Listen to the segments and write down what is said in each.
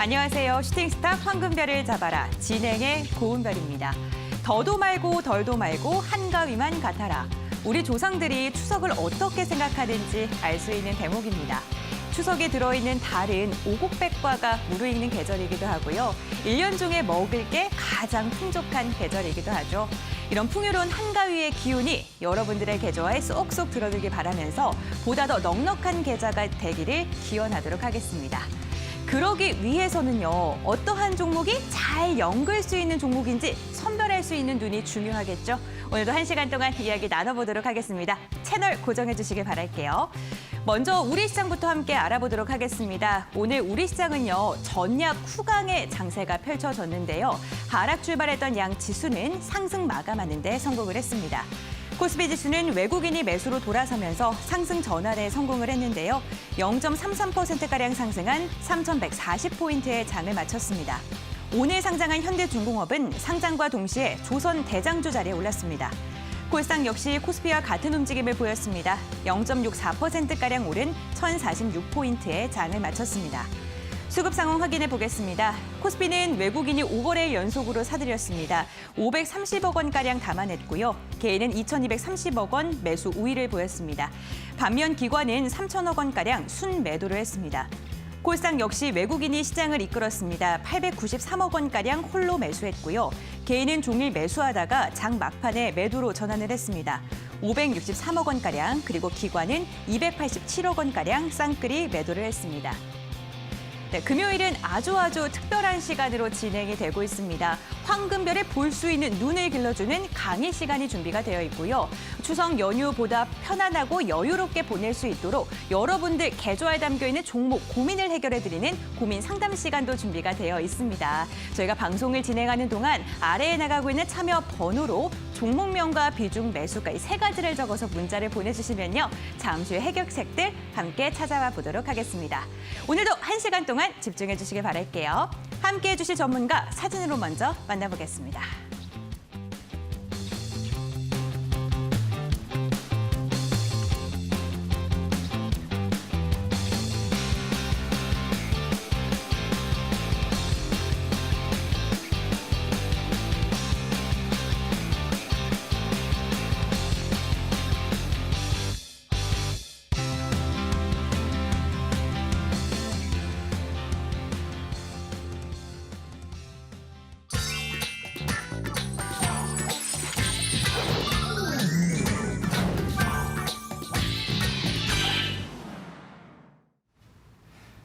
안녕하세요. 슈팅스타 황금별을 잡아라. 진행의 고은별입니다. 더도 말고 덜도 말고 한가위만 같아라. 우리 조상들이 추석을 어떻게 생각하는지 알 수 있는 대목입니다. 추석에 들어있는 달은 오곡백과가 무르익는 계절이기도 하고요. 1년 중에 먹을 게 가장 풍족한 계절이기도 하죠. 이런 풍요로운 한가위의 기운이 여러분들의 계좌에 쏙쏙 들어들길 바라면서 보다 더 넉넉한 계좌가 되기를 기원하도록 하겠습니다. 그러기 위해서는요, 어떠한 종목이 잘 연글 수 있는 종목인지 선별할 수 있는 눈이 중요하겠죠. 오늘도 1시간 동안 이야기 나눠보도록 하겠습니다. 채널 고정해 주시길 바랄게요. 먼저 우리 시장부터 함께 알아보도록 하겠습니다. 오늘 우리 시장은요, 전약 후강의 장세가 펼쳐졌는데요. 하락 출발했던 양 지수는 상승 마감하는 데 성공을 했습니다. 코스피 지수는 외국인이 매수로 돌아서면서 상승 전환에 성공을 했는데요. 0.33%가량 상승한 3,140포인트의 장을 마쳤습니다. 오늘 상장한 현대중공업은 상장과 동시에 조선 대장주 자리에 올랐습니다. 콜상 역시 코스피와 같은 움직임을 보였습니다. 0.64%가량 오른 1,046포인트의 장을 마쳤습니다. 수급 상황 확인해 보겠습니다. 코스피는 외국인이 5거래일 연속으로 사들였습니다. 530억 원가량 담아냈고요. 개인은 2,230억 원 매수 우위를 보였습니다. 반면 기관은 3천억 원가량 순매도를 했습니다. 콜상 역시 외국인이 시장을 이끌었습니다. 893억 원가량 홀로 매수했고요. 개인은 종일 매수하다가 장 막판에 매도로 전환을 했습니다. 563억 원가량, 그리고 기관은 287억 원가량 쌍끌이 매도를 했습니다. 네, 금요일은 아주 특별한 시간으로 진행이 되고 있습니다. 황금별에 볼 수 있는 눈을 길러주는 강의 시간이 준비가 되어 있고요. 추석 연휴보다 편안하고 여유롭게 보낼 수 있도록 여러분들 계좌에 담겨있는 종목 고민을 해결해드리는 고민 상담 시간도 준비가 되어 있습니다. 저희가 방송을 진행하는 동안 아래에 나가고 있는 참여 번호로 종목명과 비중, 매수가 이 세 가지를 적어서 문자를 보내주시면요. 잠시 후 해결책들 함께 찾아와 보도록 하겠습니다. 오늘도 1시간 동안 집중해 주시길 바랄게요. 함께해 주실 전문가 사진으로 먼저 만나보겠습니다.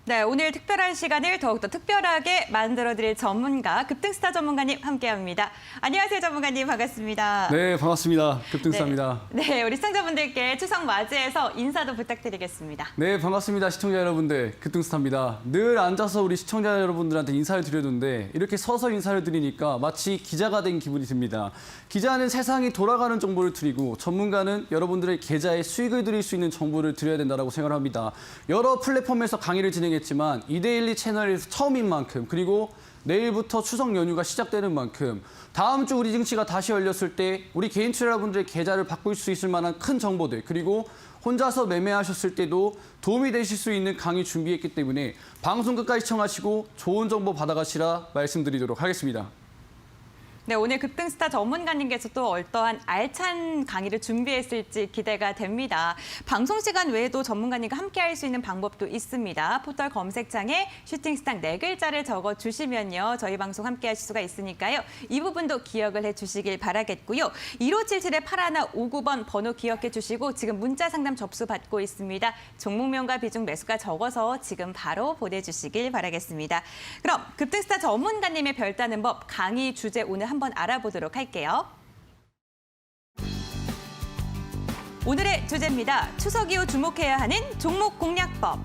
네, 오늘 특별한 시간을 더욱더 특별하게 만들어드릴 전문가, 급등스타 전문가님 함께합니다. 안녕하세요, 전문가님. 반갑습니다. 네, 반갑습니다. 급등스타입니다. 네, 우리 시청자분들께 추석 맞이해서 인사도 부탁드리겠습니다. 네, 반갑습니다. 시청자 여러분들, 급등스타입니다. 늘 앉아서 우리 시청자 여러분들한테 인사를 드려는데 이렇게 서서 인사를 드리니까 마치 기자가 된 기분이 듭니다. 기자는 세상이 돌아가는 정보를 드리고 전문가는 여러분들의 계좌에 수익을 드릴 수 있는 정보를 드려야 된다고 생각을 합니다. 여러 플랫폼에서 강의를 진행했지만 이데일리 채널에서 처음인 만큼, 그리고 내일부터 추석 연휴가 시작되는 만큼 다음 주 우리 증시가 다시 열렸을 때 우리 개인 투자자분들의 계좌를 바꿀 수 있을 만한 큰 정보들, 그리고 혼자서 매매하셨을 때도 도움이 되실 수 있는 강의 준비했기 때문에 방송 끝까지 시청하시고 좋은 정보 받아가시라 말씀드리도록 하겠습니다. 네, 오늘 급등스타 전문가님께서 또 어떠한 알찬 강의를 준비했을지 기대가 됩니다. 방송 시간 외에도 전문가님과 함께할 수 있는 방법도 있습니다. 포털 검색창에 슈팅스타 4글자를 적어주시면요. 저희 방송 함께하실 수가 있으니까요. 이 부분도 기억을 해주시길 바라겠고요. 1577-8159번 번호 기억해 주시고 지금 문자 상담 접수 받고 있습니다. 종목명과 비중, 매수가 적어서 지금 바로 보내주시길 바라겠습니다. 그럼 급등스타 전문가님의 별다는 법 강의 주제 오늘 한번 알아보도록 할게요. 오늘의 주제입니다. 추석 이후 주목해야 하는 종목 공략법.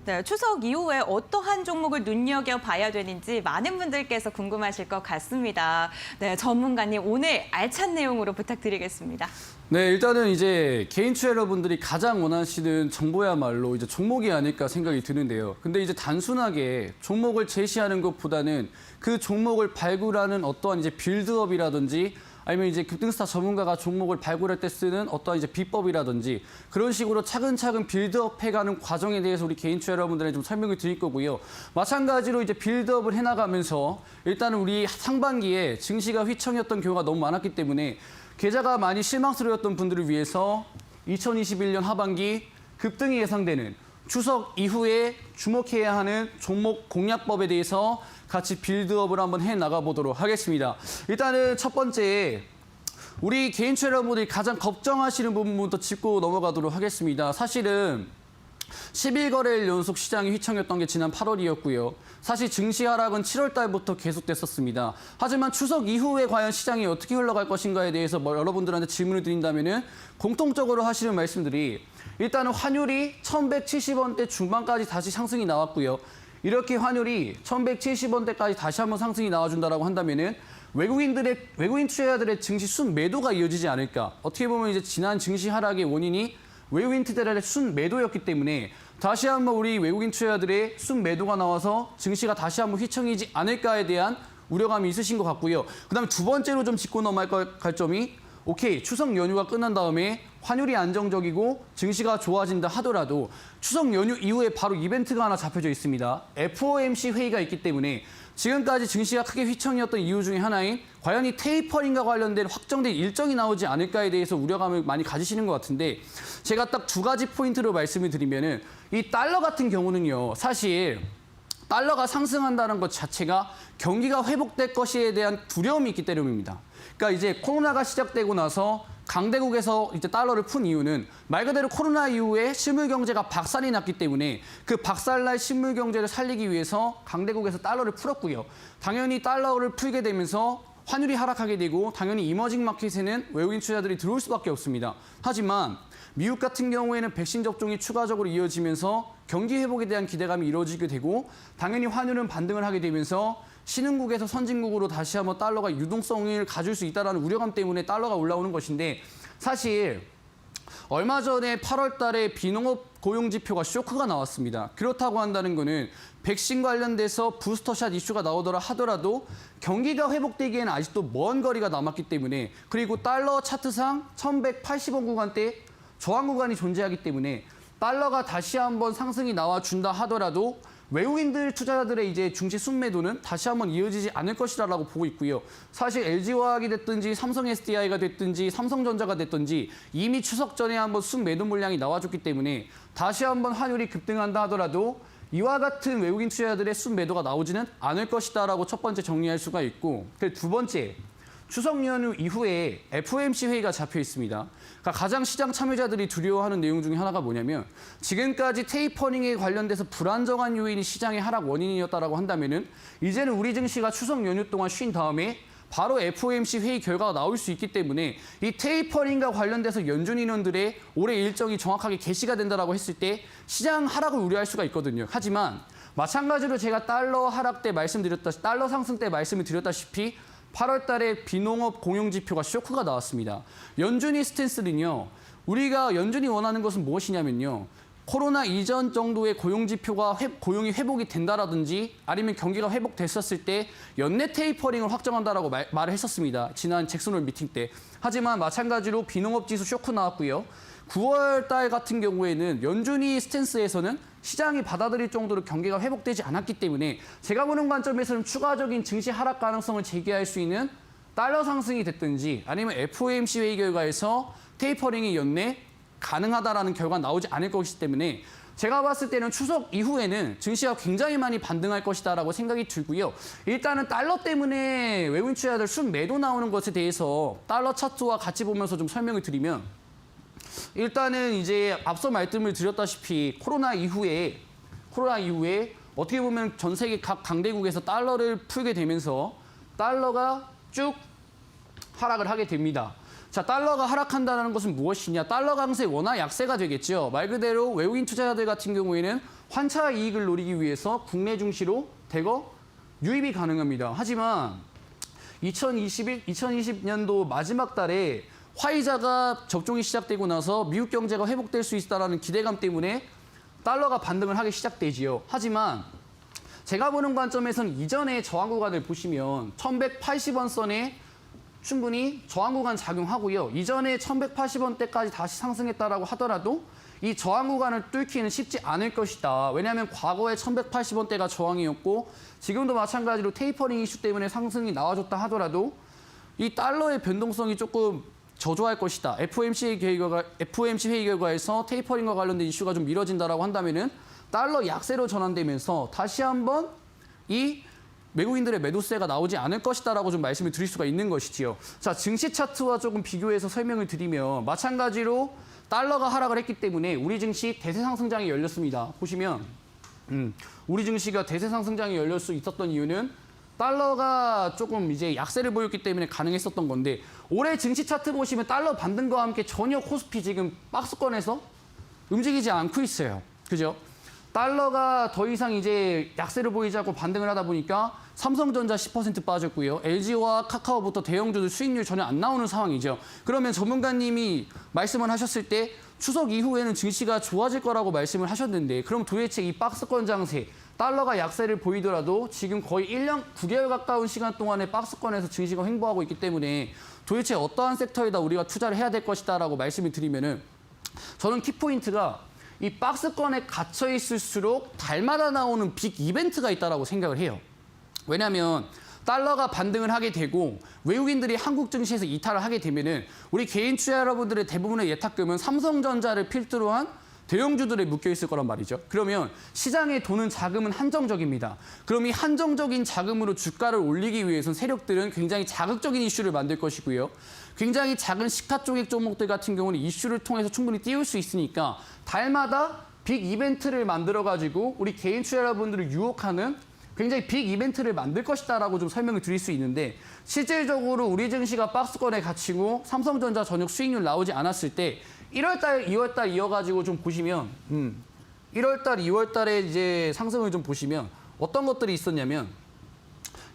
네, 추석 이후에 어떠한 종목을 눈여겨봐야 되는지 많은 분들께서 궁금하실 것 같습니다. 네, 전문가님 오늘 알찬 내용으로 부탁드리겠습니다. 네, 일단은 이제 개인 투자 여러분들이 가장 원하시는 정보야말로 이제 종목이 아닐까 생각이 드는데요. 근데 이제 단순하게 종목을 제시하는 것보다는 그 종목을 발굴하는 어떠한 이제 빌드업이라든지 아니면 이제 급등스타 전문가가 종목을 발굴할 때 쓰는 어떠한 이제 비법이라든지 그런 식으로 차근차근 빌드업 해가는 과정에 대해서 우리 개인 투자 여러분들에 좀 설명을 드릴 거고요. 마찬가지로 이제 빌드업을 해나가면서 일단은 우리 상반기에 증시가 휘청였던 경우가 너무 많았기 때문에 계좌가 많이 실망스러웠던 분들을 위해서 2021년 하반기 급등이 예상되는 추석 이후에 주목해야 하는 종목 공략법에 대해서 같이 빌드업을 한번 해나가 보도록 하겠습니다. 일단은 첫 번째, 우리 개인 투자 여러분들이 가장 걱정하시는 부분부터 짚고 넘어가도록 하겠습니다. 사실은 11거래일 연속 시장이 휘청였던 게 지난 8월이었고요. 사실 증시 하락은 7월 달부터 계속됐었습니다. 하지만 추석 이후에 과연 시장이 어떻게 흘러갈 것인가에 대해서 여러분들한테 질문을 드린다면 공통적으로 하시는 말씀들이 일단은 환율이 1,170원대 중반까지 다시 상승이 나왔고요. 이렇게 환율이 1,170원대까지 다시 한번 상승이 나와준다라고 한다면은 외국인 투자자들의 증시 순매도가 이어지지 않을까. 어떻게 보면 이제 지난 증시 하락의 원인이 외국인 투자자들의 순매도였기 때문에 다시 한번 우리 외국인 투자자들의 순매도가 나와서 증시가 다시 한번 휘청이지 않을까에 대한 우려감이 있으신 것 같고요. 그다음에 두 번째로 좀 짚고 넘어갈 점이 오케이, 추석 연휴가 끝난 다음에 환율이 안정적이고 증시가 좋아진다 하더라도 추석 연휴 이후에 바로 이벤트가 하나 잡혀져 있습니다. FOMC 회의가 있기 때문에 지금까지 증시가 크게 휘청이었던 이유 중에 하나인 과연 이 테이퍼링과 관련된 확정된 일정이 나오지 않을까에 대해서 우려감을 많이 가지시는 것 같은데 제가 딱 두 가지 포인트로 말씀을 드리면은 이 달러 같은 경우는요. 사실 달러가 상승한다는 것 자체가 경기가 회복될 것에 대한 두려움이 있기 때문입니다. 그러니까 이제 코로나가 시작되고 나서 강대국에서 이제 달러를 푼 이유는 말 그대로 코로나 이후에 실물 경제가 박살이 났기 때문에 그 박살날 실물 경제를 살리기 위해서 강대국에서 달러를 풀었고요. 당연히 달러를 풀게 되면서 환율이 하락하게 되고 당연히 이머징 마켓에는 외국인 투자들이 들어올 수밖에 없습니다. 하지만 미국 같은 경우에는 백신 접종이 추가적으로 이어지면서 경기 회복에 대한 기대감이 이루어지게 되고 당연히 환율은 반등을 하게 되면서 신흥국에서 선진국으로 다시 한번 달러가 유동성을 가질 수 있다는 우려감 때문에 달러가 올라오는 것인데 사실 얼마 전에 8월 달에 비농업 고용 지표가 쇼크가 나왔습니다. 그렇다고 한다는 거는 백신 관련돼서 부스터샷 이슈가 나오더라 하더라도 경기가 회복되기에는 아직도 먼 거리가 남았기 때문에 그리고 달러 차트상 1180원 구간대 저항 구간이 존재하기 때문에 달러가 다시 한번 상승이 나와준다 하더라도 외국인들 투자자들의 이제 중시 순매도는 다시 한번 이어지지 않을 것이라고 보고 있고요. 사실 LG화학이 됐든지 삼성 SDI가 됐든지 삼성전자가 됐든지 이미 추석 전에 한번 순매도 물량이 나와줬기 때문에 다시 한번 환율이 급등한다 하더라도 이와 같은 외국인 투자자들의 순매도가 나오지는 않을 것이다라고 첫 번째 정리할 수가 있고 두 번째, 추석 연휴 이후에 FOMC 회의가 잡혀 있습니다. 그러니까 가장 시장 참여자들이 두려워하는 내용 중에 하나가 뭐냐면 지금까지 테이퍼링에 관련돼서 불안정한 요인이 시장의 하락 원인이었다라고 한다면은 이제는 우리 증시가 추석 연휴 동안 쉰 다음에 바로 FOMC 회의 결과가 나올 수 있기 때문에 이 테이퍼링과 관련돼서 연준 인원들의 올해 일정이 정확하게 개시가 된다라고 했을 때 시장 하락을 우려할 수가 있거든요. 하지만 마찬가지로 제가 달러 하락 때 달러 상승 때 말씀을 드렸다시피 8월 달에 비농업 공용 지표가 쇼크가 나왔습니다. 연준이 스탠스는요. 우리가 연준이 원하는 것은 무엇이냐면요. 코로나 이전 정도의 고용 지표가 고용이 회복이 된다라든지 아니면 경기가 회복됐었을 때 연내 테이퍼링을 확정한다라고 말을 했었습니다. 지난 잭슨홀 미팅 때. 하지만 마찬가지로 비농업 지수 쇼크 나왔고요. 9월 달 같은 경우에는 연준이 스탠스에서는 시장이 받아들일 정도로 경기가 회복되지 않았기 때문에 제가 보는 관점에서는 추가적인 증시 하락 가능성을 제기할 수 있는 달러 상승이 됐든지 아니면 FOMC 회의 결과에서 테이퍼링이 연내 가능하다라는 결과가 나오지 않을 것이기 때문에 제가 봤을 때는 추석 이후에는 증시가 굉장히 많이 반등할 것이다라고 생각이 들고요. 일단은 달러 때문에 외국인 투자자들 순매도 나오는 것에 대해서 달러 차트와 같이 보면서 좀 설명을 드리면 일단은 이제 앞서 말씀을 드렸다시피 코로나 이후에 어떻게 보면 전 세계 각 강대국에서 달러를 풀게 되면서 달러가 쭉 하락을 하게 됩니다. 자, 달러가 하락한다는 것은 무엇이냐? 달러 강세 원화 약세가 되겠죠. 말 그대로 외국인 투자자들 같은 경우에는 환차 이익을 노리기 위해서 국내 증시로 대거 유입이 가능합니다. 하지만 2020년도 마지막 달에 화이자가 접종이 시작되고 나서 미국 경제가 회복될 수 있다는 기대감 때문에 달러가 반등을 하기 시작되지요. 하지만 제가 보는 관점에서는 이전의 저항 구간을 보시면 1180원 선에 충분히 저항 구간 작용하고요. 이전에 1180원대까지 다시 상승했다라고 하더라도 이 저항 구간을 뚫기는 쉽지 않을 것이다. 왜냐하면 과거에 1180원대가 저항이었고 지금도 마찬가지로 테이퍼링 이슈 때문에 상승이 나와줬다 하더라도 이 달러의 변동성이 조금 저조할 것이다. FOMC 회의 결과에서 테이퍼링과 관련된 이슈가 좀 미뤄진다라고 한다면은 달러 약세로 전환되면서 다시 한번 이 외국인들의 매도세가 나오지 않을 것이다라고 좀 말씀을 드릴 수가 있는 것이지요. 자, 증시 차트와 조금 비교해서 설명을 드리면 마찬가지로 달러가 하락을 했기 때문에 우리 증시 대세 상승장이 열렸습니다. 보시면 우리 증시가 대세 상승장이 열릴 수 있었던 이유는 달러가 조금 이제 약세를 보였기 때문에 가능했었던 건데 올해 증시 차트 보시면 달러 반등과 함께 전혀 코스피 지금 박스권에서 움직이지 않고 있어요. 그죠? 달러가 더 이상 이제 약세를 보이지 않고 반등을 하다 보니까 삼성전자 10% 빠졌고요. LG와 카카오부터 대형주들 수익률 전혀 안 나오는 상황이죠. 그러면 전문가님이 말씀을 하셨을 때 추석 이후에는 증시가 좋아질 거라고 말씀을 하셨는데 그럼 도대체 이 박스권 장세, 달러가 약세를 보이더라도 지금 거의 1년 9개월 가까운 시간 동안에 박스권에서 증시가 횡보하고 있기 때문에 도대체 어떠한 섹터에다 우리가 투자를 해야 될 것이다라고 말씀을 드리면은 저는 키포인트가 이 박스권에 갇혀 있을수록 달마다 나오는 빅 이벤트가 있다라고 생각을 해요. 왜냐하면 달러가 반등을 하게 되고 외국인들이 한국 증시에서 이탈을 하게 되면은 우리 개인 투자 여러분들의 대부분의 예탁금은 삼성전자를 필두로 한 대형주들에 묶여 있을 거란 말이죠. 그러면 시장에 도는 자금은 한정적입니다. 그럼 이 한정적인 자금으로 주가를 올리기 위해서는 세력들은 굉장히 자극적인 이슈를 만들 것이고요. 굉장히 작은 시가 쪽액 종목들 같은 경우는 이슈를 통해서 충분히 띄울 수 있으니까 달마다 빅 이벤트를 만들어가지고 우리 개인 투자 여러분들을 유혹하는 굉장히 빅 이벤트를 만들 것이다라고 좀 설명을 드릴 수 있는데 실질적으로 우리 증시가 박스권에 갇히고 삼성전자 전역 수익률 나오지 않았을 때 1월달, 2월달 이어가지고 좀 보시면 1월달, 2월달에 이제 상승을 좀 보시면 어떤 것들이 있었냐면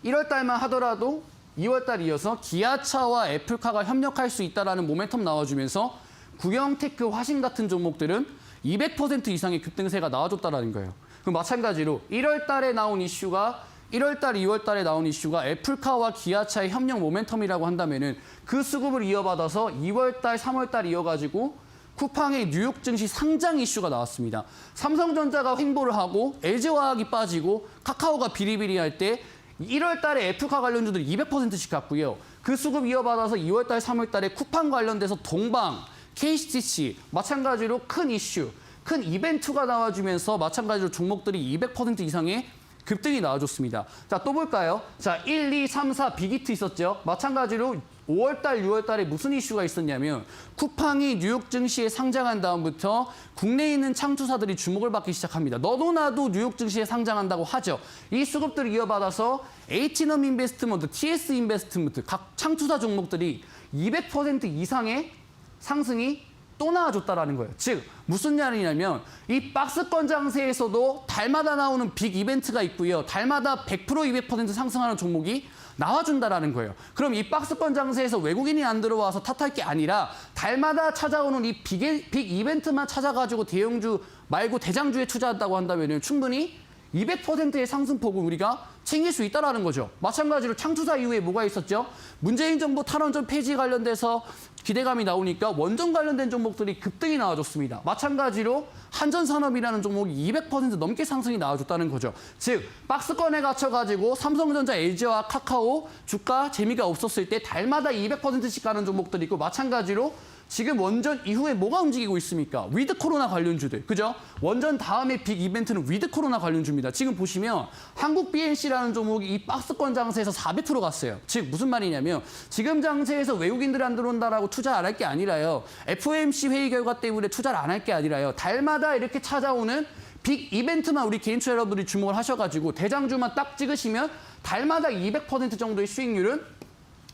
1월달만 하더라도 2월달 이어서 기아차와 애플카가 협력할 수 있다라는 모멘텀 나와주면서 국영테크, 화신 같은 종목들은 200% 이상의 급등세가 나와줬다라는 거예요. 그럼 마찬가지로 1월달에 나온 이슈가 1월달, 2월달에 나온 이슈가 애플카와 기아차의 협력 모멘텀이라고 한다면은 그 수급을 이어받아서 2월달, 3월달 이어가지고 쿠팡의 뉴욕 증시 상장 이슈가 나왔습니다. 삼성전자가 횡보를 하고 LG화학이 빠지고 카카오가 비리비리할 때 1월 달에 애플카 관련주들이 200%씩 갔고요. 그 수급 이어받아서 2월 달, 3월 달에 쿠팡 관련돼서 동방, KCC 마찬가지로 큰 이슈, 큰 이벤트가 나와주면서 마찬가지로 종목들이 200% 이상의 급등이 나와줬습니다. 자, 또 볼까요? 자, 1, 2, 3, 4 빅히트 있었죠. 마찬가지로 5월달, 6월달에 무슨 이슈가 있었냐면 쿠팡이 뉴욕 증시에 상장한 다음부터 국내에 있는 창투사들이 주목을 받기 시작합니다. 너도 나도 뉴욕 증시에 상장한다고 하죠. 이 수급들을 이어받아서 H넘 인베스트먼트, TS 인베스트먼트 각 창투사 종목들이 200% 이상의 상승이 또 나와줬다라는 거예요. 즉 무슨 말이냐면 이 박스권 장세에서도 달마다 나오는 빅 이벤트가 있고요. 달마다 100% 200% 상승하는 종목이 나와준다라는 거예요. 그럼 이 박스권 장세에서 외국인이 안 들어와서 탓할 게 아니라 달마다 찾아오는 이 빅 이벤트만 찾아가지고 대형주 말고 대장주에 투자한다고 한다면 충분히 200%의 상승폭을 우리가 챙길 수 있다는 거죠. 마찬가지로 창투사 이후에 뭐가 있었죠? 문재인 정부 탈원전 폐지 관련돼서 기대감이 나오니까 원전 관련된 종목들이 급등이 나와줬습니다. 마찬가지로 한전산업이라는 종목이 200% 넘게 상승이 나와줬다는 거죠. 즉 박스권에 갇혀가지고 삼성전자, LG와 카카오 주가 재미가 없었을 때 달마다 200%씩 가는 종목들이 있고 마찬가지로 지금 원전 이후에 뭐가 움직이고 있습니까? 위드 코로나 관련주들, 그죠? 원전 다음에 빅 이벤트는 위드 코로나 관련주입니다. 지금 보시면 한국 BNC라는 종목이 이 박스권 장세에서 400% 갔어요. 즉 무슨 말이냐면 지금 장세에서 외국인들 안 들어온다라고 투자 안 할 게 아니라요. FOMC 회의 결과 때문에 투자를 안 할 게 아니라요. 달마다 이렇게 찾아오는 빅 이벤트만 우리 개인 투자 여러분들이 주목을 하셔가지고 대장주만 딱 찍으시면 달마다 200% 정도의 수익률은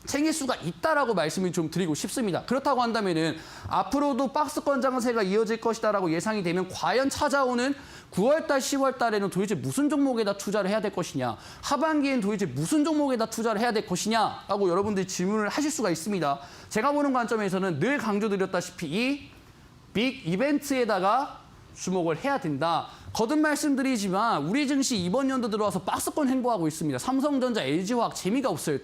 챙길 수가 있다라고 말씀을 좀 드리고 싶습니다. 그렇다고 한다면은 앞으로도 박스권 장세가 이어질 것이다라고 예상이 되면 과연 찾아오는 9월 달, 10월 달에는 도대체 무슨 종목에다 투자를 해야 될 것이냐, 하반기엔 도대체 무슨 종목에다 투자를 해야 될 것이냐라고 여러분들이 질문을 하실 수가 있습니다. 제가 보는 관점에서는 늘 강조드렸다시피 이 빅 이벤트에다가 주목을 해야 된다. 거듭 말씀드리지만 우리 증시 이번 연도 들어와서 박스권 행보하고 있습니다. 삼성전자, LG화학 재미가 없어요.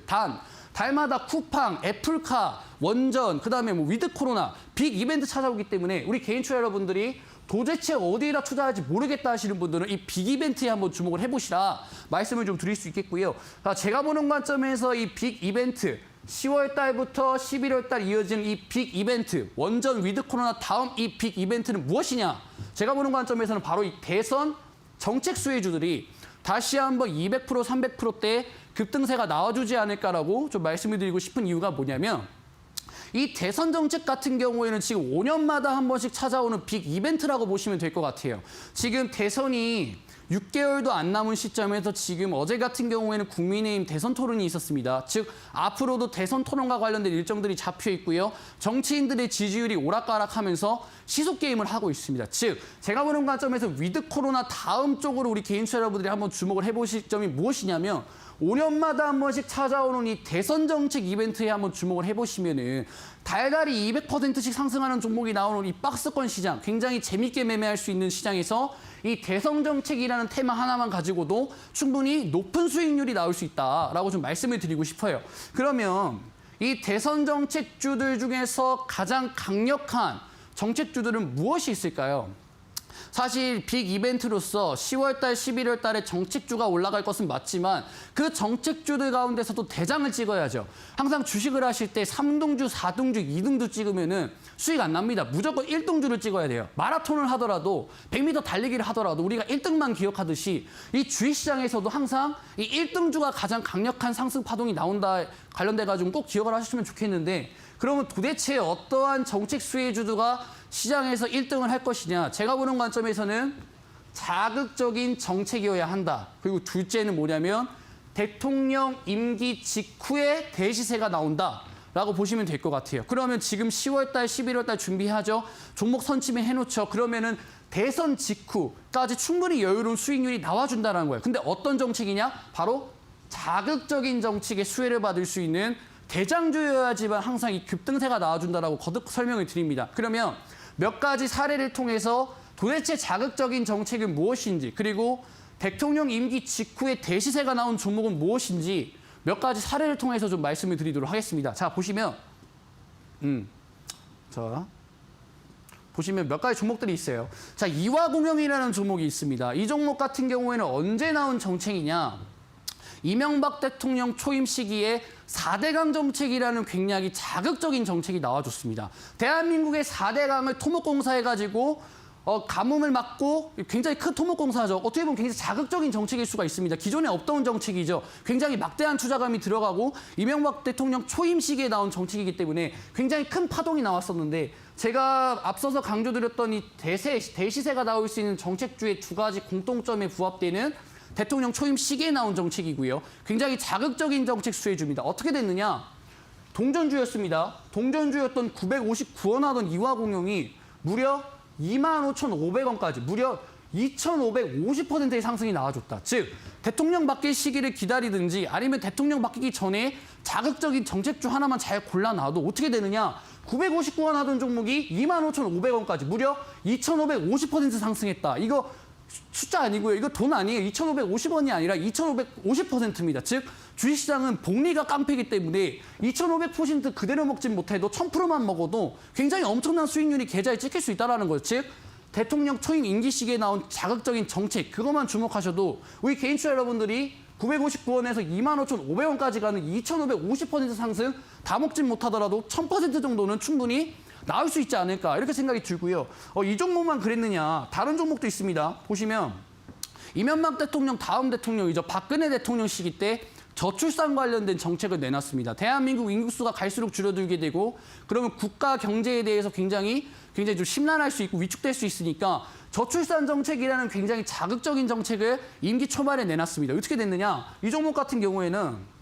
달마다 쿠팡, 애플카, 원전, 그다음에 뭐 위드 코로나 빅 이벤트 찾아오기 때문에 우리 개인 투자 여러분들이 도대체 어디에다 투자할지 모르겠다 하시는 분들은 이 빅 이벤트에 한번 주목을 해보시라 말씀을 좀 드릴 수 있겠고요. 제가 보는 관점에서 이 빅 이벤트 10월 달부터 11월 달 이어지는 이 빅 이벤트, 원전 위드 코로나 다음 이 빅 이벤트는 무엇이냐? 제가 보는 관점에서는 바로 이 대선 정책 수혜주들이 다시 한번 200%, 300%대 급등세가 나와주지 않을까라고 좀 말씀을 드리고 싶은 이유가 뭐냐면 이 대선 정책 같은 경우에는 지금 5년마다 한 번씩 찾아오는 빅 이벤트라고 보시면 될 것 같아요. 지금 대선이 6개월도 안 남은 시점에서 지금 어제 같은 경우에는 국민의힘 대선 토론이 있었습니다. 즉 앞으로도 대선 토론과 관련된 일정들이 잡혀 있고요. 정치인들의 지지율이 오락가락하면서 시속 게임을 하고 있습니다. 즉 제가 보는 관점에서 위드 코로나 다음 쪽으로 우리 개인 투자 여러분들이 한번 주목을 해보실 점이 무엇이냐면 5년마다 한 번씩 찾아오는 이 대선 정책 이벤트에 한번 주목을 해보시면은 달달이 200%씩 상승하는 종목이 나오는 이 박스권 시장, 굉장히 재밌게 매매할 수 있는 시장에서 이 대선 정책이라는 테마 하나만 가지고도 충분히 높은 수익률이 나올 수 있다라고 좀 말씀을 드리고 싶어요. 그러면 이 대선 정책주들 중에서 가장 강력한 정책주들은 무엇이 있을까요? 사실 빅 이벤트로서 10월 달, 11월 달에 정책주가 올라갈 것은 맞지만 그 정책주들 가운데서도 대장을 찍어야죠. 항상 주식을 하실 때 3등주, 4등주, 2등주 찍으면은 수익 안 납니다. 무조건 1등주를 찍어야 돼요. 마라톤을 하더라도 100m 달리기를 하더라도 우리가 1등만 기억하듯이 이 주식시장에서도 항상 이 1등주가 가장 강력한 상승 파동이 나온다 관련돼가지고 꼭 기억을 하셨으면 좋겠는데 그러면 도대체 어떠한 정책 수혜주주가 시장에서 1등을 할 것이냐. 제가 보는 관점에서는 자극적인 정책이어야 한다. 그리고 둘째는 뭐냐면 대통령 임기 직후에 대시세가 나온다라고 보시면 될 것 같아요. 그러면 지금 10월 달, 11월 달 준비하죠. 종목 선침해 해놓죠. 그러면은 대선 직후까지 충분히 여유로운 수익률이 나와준다는 거예요. 근데 어떤 정책이냐? 바로 자극적인 정책의 수혜를 받을 수 있는 대장주여야지만 항상 이 급등세가 나와준다라고 거듭 설명을 드립니다. 그러면 몇 가지 사례를 통해서 도대체 자극적인 정책은 무엇인지 그리고 대통령 임기 직후에 대시세가 나온 종목은 무엇인지 몇 가지 사례를 통해서 좀 말씀을 드리도록 하겠습니다. 자, 보시면 몇 가지 종목들이 있어요. 자, 이화공영이라는 종목이 있습니다. 이 종목 같은 경우에는 언제 나온 정책이냐? 이명박 대통령 초임 시기에 4대강 정책이라는 굉장히 자극적인 정책이 나와줬습니다. 대한민국의 4대강을 토목공사해가지고 가뭄을 막고 굉장히 큰 토목공사죠. 어떻게 보면 굉장히 자극적인 정책일 수가 있습니다. 기존에 없던 정책이죠. 굉장히 막대한 투자감이 들어가고 이명박 대통령 초임 시기에 나온 정책이기 때문에 굉장히 큰 파동이 나왔었는데 제가 앞서서 강조드렸던 이 대시세가 나올 수 있는 정책주의 두 가지 공통점에 부합되는 대통령 초임 시기에 나온 정책이고요. 굉장히 자극적인 정책 수혜주입니다. 어떻게 됐느냐? 동전주였습니다. 동전주였던 959원 하던 이화공영이 무려 25,500원까지 무려 2,550%의 상승이 나와줬다. 즉 대통령 바뀔 시기를 기다리든지 아니면 대통령 바뀌기 전에 자극적인 정책주 하나만 잘 골라놔도 어떻게 되느냐? 959원 하던 종목이 25,500원까지 무려 2,550% 상승했다. 이거 숫자 아니고요. 이거 돈 아니에요. 2,550원이 아니라 2,550%입니다. 즉 주식시장은 복리가 깡패이기 때문에 2,500% 그대로 먹진 못해도 1,000%만 먹어도 굉장히 엄청난 수익률이 계좌에 찍힐 수 있다는 거예요. 즉 대통령 초임 임기 시기에 나온 자극적인 정책 그것만 주목하셔도 우리 개인 투자 여러분들이 959원에서 25,500원까지 가는 2,550% 상승 다 먹진 못하더라도 1,000% 정도는 충분히 나올 수 있지 않을까 이렇게 생각이 들고요. 이 종목만 그랬느냐? 다른 종목도 있습니다. 보시면 이명박 대통령 다음 대통령이죠. 박근혜 대통령 시기 때 저출산 관련된 정책을 내놨습니다. 대한민국 인구수가 갈수록 줄어들게 되고 그러면 국가 경제에 대해서 굉장히 좀 심란할 수 있고 위축될 수 있으니까 저출산 정책이라는 굉장히 자극적인 정책을 임기 초반에 내놨습니다. 어떻게 됐느냐? 이 종목 같은 경우에는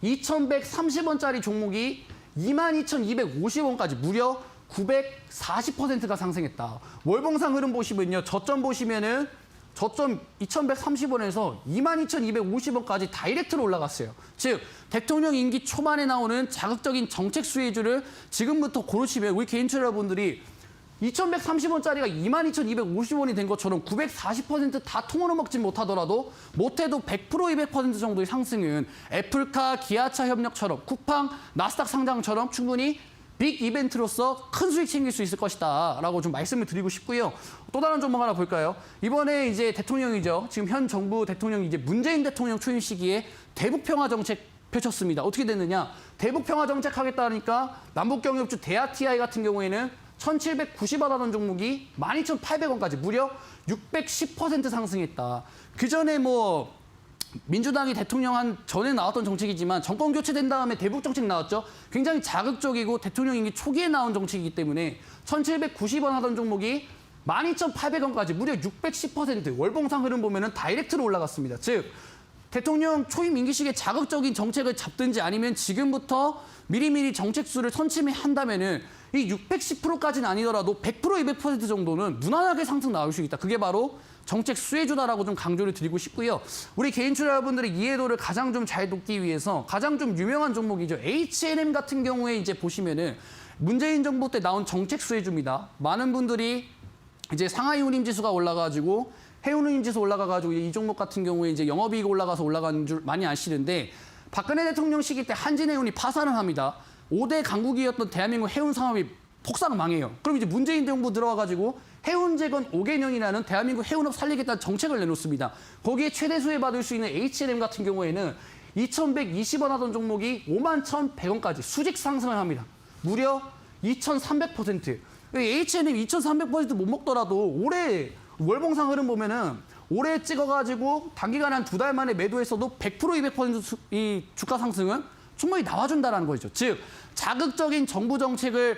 2,130원짜리 종목이 22,250원까지 무려 940%가 상승했다. 월봉상 흐름 보시면요. 저점 보시면은 저점 2,130원에서 22,250원까지 다이렉트로 올라갔어요. 즉 대통령 임기 초반에 나오는 자극적인 정책 수혜주를 지금부터 고르시면 우리 개인 투자자분들이 2,130원짜리가 22,250원이 된 것처럼 940%다 통으로 먹지 못하더라도 못해도 100% 200% 정도의 상승은 애플카, 기아차 협력처럼 쿠팡, 나스닥 상장처럼 충분히 빅 이벤트로서 큰 수익 챙길 수 있을 것이다 라고 좀 말씀을 드리고 싶고요. 또 다른 종목 하나 볼까요? 이번에 이제 대통령이죠. 지금 현 정부 대통령이 이제 문재인 대통령 취임 시기에 대북평화 정책 펼쳤습니다. 어떻게 됐느냐? 대북평화 정책 하겠다니까 남북경협주 대아TI 같은 경우에는 1,790원 하던 종목이 12,800원까지 무려 610% 상승했다. 그 전에 뭐 민주당이 대통령 한 전에 나왔던 정책이지만 정권 교체된 다음에 대북 정책 나왔죠. 굉장히 자극적이고 대통령 임기 초기에 나온 정책이기 때문에 1,790원 하던 종목이 12,800원까지 무려 610% 월봉상 흐름 보면은 다이렉트로 올라갔습니다. 즉 대통령 초임 임기 시기에 자극적인 정책을 잡든지 아니면 지금부터 미리미리 정책수를 선침한다면은 이 610%까지는 아니더라도 100% 200% 정도는 무난하게 상승 나올 수 있다. 그게 바로 정책 수혜주다라고 좀 강조를 드리고 싶고요. 우리 개인 투자자분들의 이해도를 가장 좀 잘 돕기 위해서 가장 좀 유명한 종목이죠. H&M 같은 경우에 이제 보시면은 문재인 정부 때 나온 정책 수혜주입니다. 많은 분들이 이제 상하이 운임 지수가 올라가지고 해운 운임 지수 올라가가지고 이 종목 같은 경우에 이제 영업이익 올라가서 올라가는 줄 많이 아시는데 박근혜 대통령 시기 때 한진해운이 파산을 합니다. 5대 강국이었던 대한민국 해운 상업이 폭삭 망해요. 그럼 이제 문재인 정부 들어와가지고 해운재건 5개년이라는 대한민국 해운업 살리겠다는 정책을 내놓습니다. 거기에 최대 수혜 받을 수 있는 H&M 같은 경우에는 2,120원 하던 종목이 51,100원까지 수직 상승을 합니다. 무려 2,300%. H&M 2,300% 못 먹더라도 올해 월봉상 흐름 보면은 올해 찍어가지고 단기간 한 2달 만에 매도했어도 100% 200%이 주가 상승은 충분히 나와준다는 거죠. 즉 자극적인 정부 정책을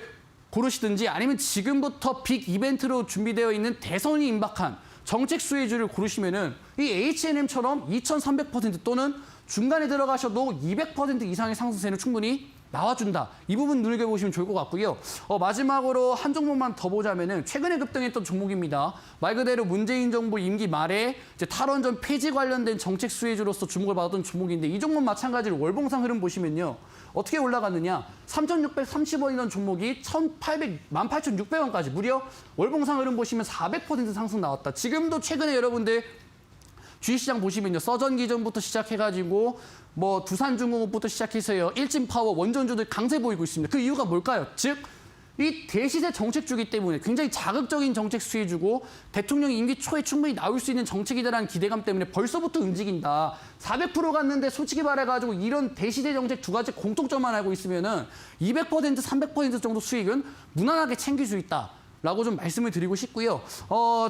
고르시든지 아니면 지금부터 빅 이벤트로 준비되어 있는 대선이 임박한 정책 수혜주를 고르시면은 이 H&M처럼 2,300% 또는 중간에 들어가셔도 200% 이상의 상승세는 충분히 나와준다. 이 부분 눈여겨보시면 좋을 것 같고요. 마지막으로 한 종목만 더 보자면은 최근에 급등했던 종목입니다. 말 그대로 문재인 정부 임기 말에 이제 탈원전 폐지 관련된 정책 수혜주로서 주목을 받았던 종목인데 이 종목 마찬가지로 월봉상 흐름 보시면요. 어떻게 올라갔느냐. 3,630원이던 종목이 18,600원까지 무려 월봉상 흐름 보시면 400% 상승 나왔다. 지금도 최근에 여러분들 주식시장 보시면요. 서전기전부터 시작해가지고 뭐 두산중공업부터 시작해서요. 일진파워, 원전주들 강세 보이고 있습니다. 그 이유가 뭘까요? 즉, 이 대시세 정책주기 때문에 굉장히 자극적인 정책 수혜주고 대통령 임기 초에 충분히 나올 수 있는 정책이다라는 기대감 때문에 벌써부터 움직인다. 400% 갔는데 솔직히 말해가지고 이런 대시세 정책 두 가지 공통점만 알고 있으면은 200%, 300% 정도 수익은 무난하게 챙길 수 있다. 라고 좀 말씀을 드리고 싶고요.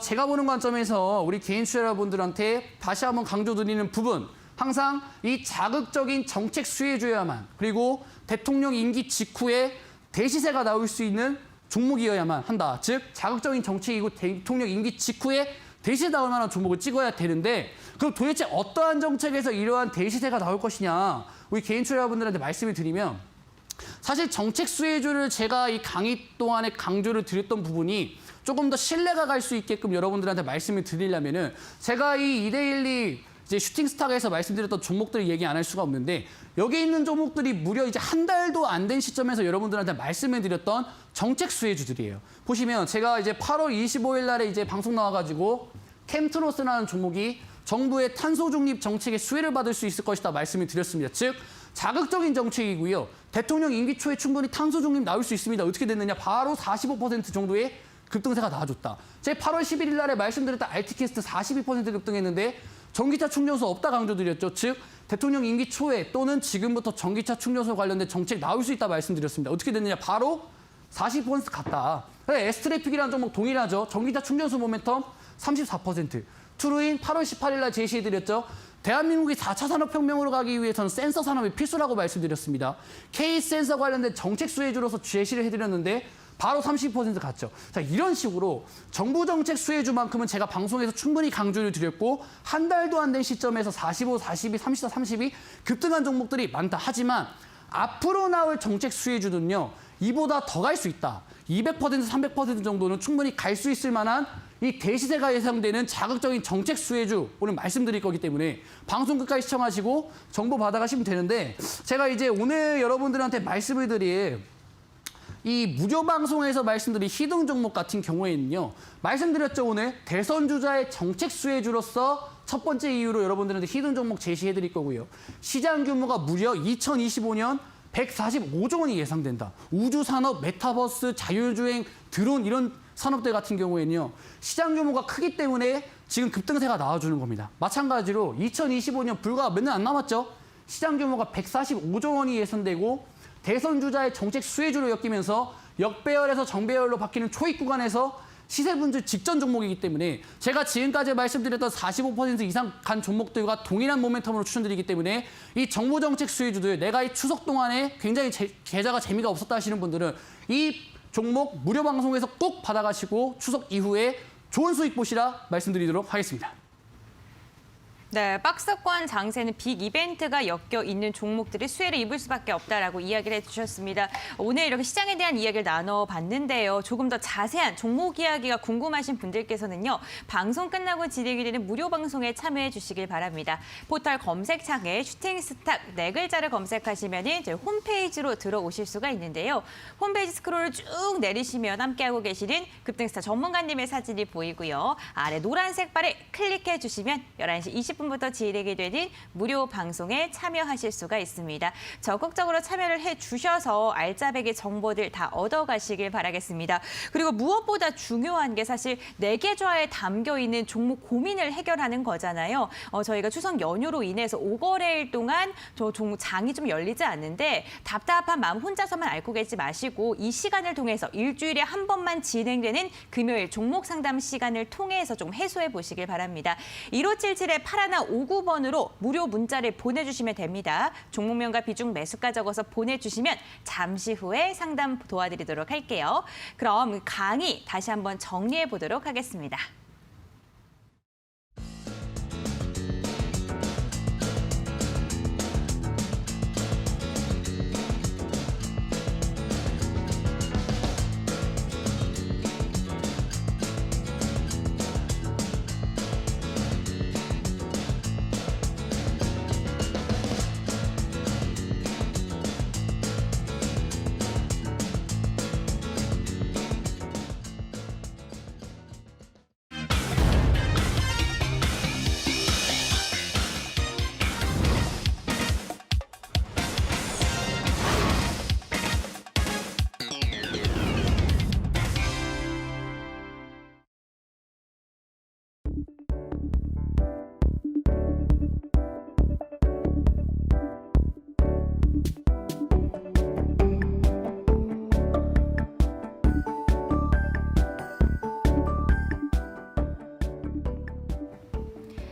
제가 보는 관점에서 우리 개인 투자자분들한테 다시 한번 강조드리는 부분. 항상 이 자극적인 정책 수혜주여야만 그리고 대통령 임기 직후에 대시세가 나올 수 있는 종목이어야만 한다. 즉 자극적인 정책이고 대통령 임기 직후에 대시세 나올 만한 종목을 찍어야 되는데 그럼 도대체 어떠한 정책에서 이러한 대시세가 나올 것이냐. 우리 개인 투자자분들한테 말씀을 드리면 사실 정책 수혜주를 제가 이 강의 동안에 강조를 드렸던 부분이 조금 더 신뢰가 갈 수 있게끔 여러분들한테 말씀을 드리려면은 제가 이 2대1리 이제 슈팅스탁에서 말씀드렸던 종목들을 얘기 안 할 수가 없는데 여기 있는 종목들이 무려 이제 한 달도 안 된 시점에서 여러분들한테 말씀을 드렸던 정책 수혜주들이에요. 보시면 제가 이제 8월 25일 날에 이제 방송 나와가지고 캠트로스라는 종목이 정부의 탄소 중립 정책의 수혜를 받을 수 있을 것이다 말씀을 드렸습니다. 즉 자극적인 정책이고요. 대통령 임기 초에 충분히 탄소 중립 나올 수 있습니다. 어떻게 됐느냐? 바로 45% 정도의 급등세가 나와줬다. 제가 8월 11일 날에 말씀드렸던 RT캐스트 42% 급등했는데 전기차 충전소 없다 강조드렸죠. 즉 대통령 임기 초에 또는 지금부터 전기차 충전소 관련된 정책 나올 수 있다 말씀드렸습니다. 어떻게 됐느냐? 바로 40% 갔다. S트래픽이라는 종목 동일하죠. 전기차 충전소 모멘텀 34%. 트루인 8월 18일 날 제시해드렸죠. 대한민국이 4차 산업혁명으로 가기 위해서는 센서 산업이 필수라고 말씀드렸습니다. K센서 관련된 정책 수혜주로서 제시를 해드렸는데 바로 30% 갔죠. 자, 이런 식으로 정부 정책 수혜주만큼은 제가 방송에서 충분히 강조를 드렸고 한 달도 안 된 시점에서 45, 42, 34, 32 급등한 종목들이 많다. 하지만 앞으로 나올 정책 수혜주는요. 이보다 더 갈 수 있다. 200%, 300% 정도는 충분히 갈 수 있을 만한 이 대시세가 예상되는 자극적인 정책 수혜주 오늘 말씀드릴 거기 때문에 방송 끝까지 시청하시고 정보 받아가시면 되는데 제가 이제 오늘 여러분들한테 말씀을 드릴 이 무료 방송에서 말씀드린 희등 종목 같은 경우에는요. 말씀드렸죠. 오늘 대선 주자의 정책 수혜주로서 첫 번째 이유로 여러분들한테 희등 종목 제시해드릴 거고요. 시장 규모가 무려 2025년 145조 원이 예상된다. 우주산업, 메타버스, 자율주행, 드론 이런 산업들 같은 경우에는요. 시장 규모가 크기 때문에 지금 급등세가 나와주는 겁니다. 마찬가지로 2025년 불과 몇 년 안 남았죠. 시장 규모가 145조 원이 예상되고 대선 주자의 정책 수혜주로 엮이면서 역배열에서 정배열로 바뀌는 초입 구간에서 시세 분출 직전 종목이기 때문에 제가 지금까지 말씀드렸던 45% 이상 간 종목들과 동일한 모멘텀으로 추천드리기 때문에 이 정부 정책 수혜주들 내가 이 추석 동안에 굉장히 계좌가 재미가 없었다 하시는 분들은 이 종목 무료 방송에서 꼭 받아가시고 추석 이후에 좋은 수익 보시라 말씀드리도록 하겠습니다. 네, 박스권 장세는 빅 이벤트가 엮여 있는 종목들이 수혜를 입을 수밖에 없다라고 이야기를 해주셨습니다. 오늘 이렇게 시장에 대한 이야기를 나눠봤는데요. 조금 더 자세한 종목 이야기가 궁금하신 분들께서는요. 방송 끝나고 진행이 되는 무료 방송에 참여해 주시길 바랍니다. 포털 검색창에 슈팅스탁 네 글자를 검색하시면 저희 홈페이지로 들어오실 수가 있는데요. 홈페이지 스크롤을 쭉 내리시면 함께하고 계시는 급등스타 전문가님의 사진이 보이고요. 아래 노란색 바를 클릭해 주시면 11시 20분 부터 진행이 되는 무료 방송에 참여하실 수가 있습니다. 적극적으로 참여를 해주셔서 알짜배기 정보들 다 얻어가시길 바라겠습니다. 그리고 무엇보다 중요한 게 사실 내 계좌에 담겨있는 종목 고민을 해결하는 거잖아요. 저희가 추석 연휴로 인해서 5거래일 동안 종목 장이 좀 열리지 않는데 답답한 마음 혼자서만 앓고 계지 마시고 이 시간을 통해서 일주일에 한 번만 진행되는 금요일 종목 상담 시간을 통해서 좀 해소해 보시길 바랍니다. 1577에 8159번으로 무료 문자를 보내주시면 됩니다. 종목명과 비중 매수가 적어서 보내주시면 잠시 후에 상담 도와드리도록 할게요. 그럼 강의 다시 한번 정리해 보도록 하겠습니다.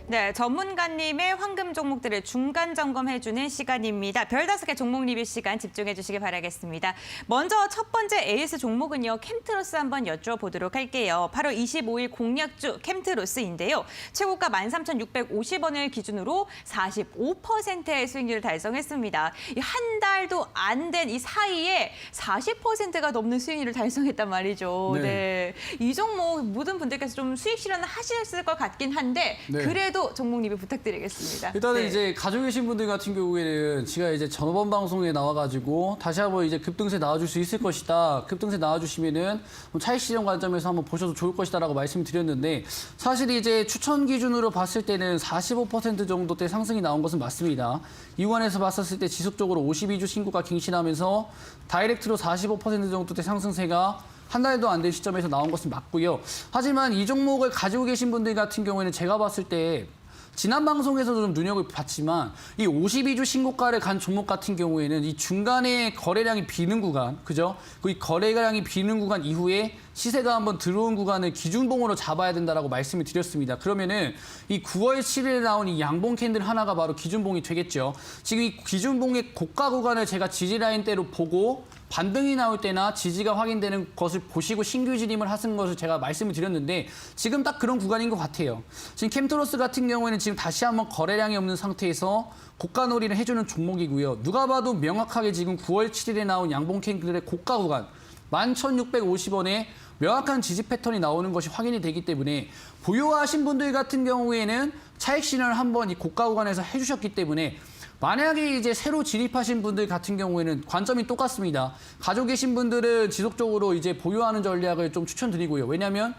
네, 전문가님의 황금 종목들을 중간 점검해주는 시간입니다. 별 5개 종목 리뷰 시간 집중해 주시기 바라겠습니다. 먼저 첫 번째 에이스 종목은요. 캠트로스 한번 여쭤보도록 할게요. 8월 25일 공략주 캠트로스인데요. 최고가 13,650원을 기준으로 45%의 수익률을 달성했습니다. 한 달도 안 된 이 사이에 40%가 넘는 수익률을 달성했단 말이죠. 네. 이 종목 모든 분들께서 좀 수익 실현을 하셨을 것 같긴 한데 그래도 종목 리뷰 부탁드리겠습니다. 일단은 이제 가지고 계신 분들 같은 경우에는 제가 이제 전번 방송에 나와가지고 다시 한번 이제 급등세 나와줄 수 있을 것이다. 급등세 나와주시면은 차익 실현 관점에서 한번 보셔도 좋을 것이다라고 말씀드렸는데 사실 이제 추천 기준으로 봤을 때는 45% 정도대 상승이 나온 것은 맞습니다. 이관에서 봤었을 때 지속적으로 52주 신고가 갱신하면서 다이렉트로 45% 정도대 상승세가 한 달도 안 된 시점에서 나온 것은 맞고요. 하지만 이 종목을 가지고 계신 분들 같은 경우에는 제가 봤을 때 지난 방송에서도 좀 눈여겨봤지만 이 52주 신고가를 간 종목 같은 경우에는 이 중간에 거래량이 비는 구간, 그죠? 그 거래량이 비는 구간 이후에 시세가 한번 들어온 구간을 기준봉으로 잡아야 된다라고 말씀을 드렸습니다. 그러면은 이 9월 7일에 나온 이 양봉 캔들 하나가 바로 기준봉이 되겠죠. 지금 이 기준봉의 고가 구간을 제가 지지 라인대로 보고 반등이 나올 때나 지지가 확인되는 것을 보시고 신규 진입을 하신 것을 제가 말씀을 드렸는데 지금 딱 그런 구간인 것 같아요. 지금 캠트로스 같은 경우에는 지금 다시 한번 거래량이 없는 상태에서 고가 놀이를 해주는 종목이고요. 누가 봐도 명확하게 지금 9월 7일에 나온 양봉 캔들의 고가 구간 11,650원에 명확한 지지 패턴이 나오는 것이 확인이 되기 때문에 보유하신 분들 같은 경우에는 차익 실현을 한번 이 고가 구간에서 해주셨기 때문에 만약에 이제 새로 진입하신 분들 같은 경우에는 관점이 똑같습니다. 가지고 계신 분들은 지속적으로 이제 보유하는 전략을 좀 추천드리고요. 왜냐하면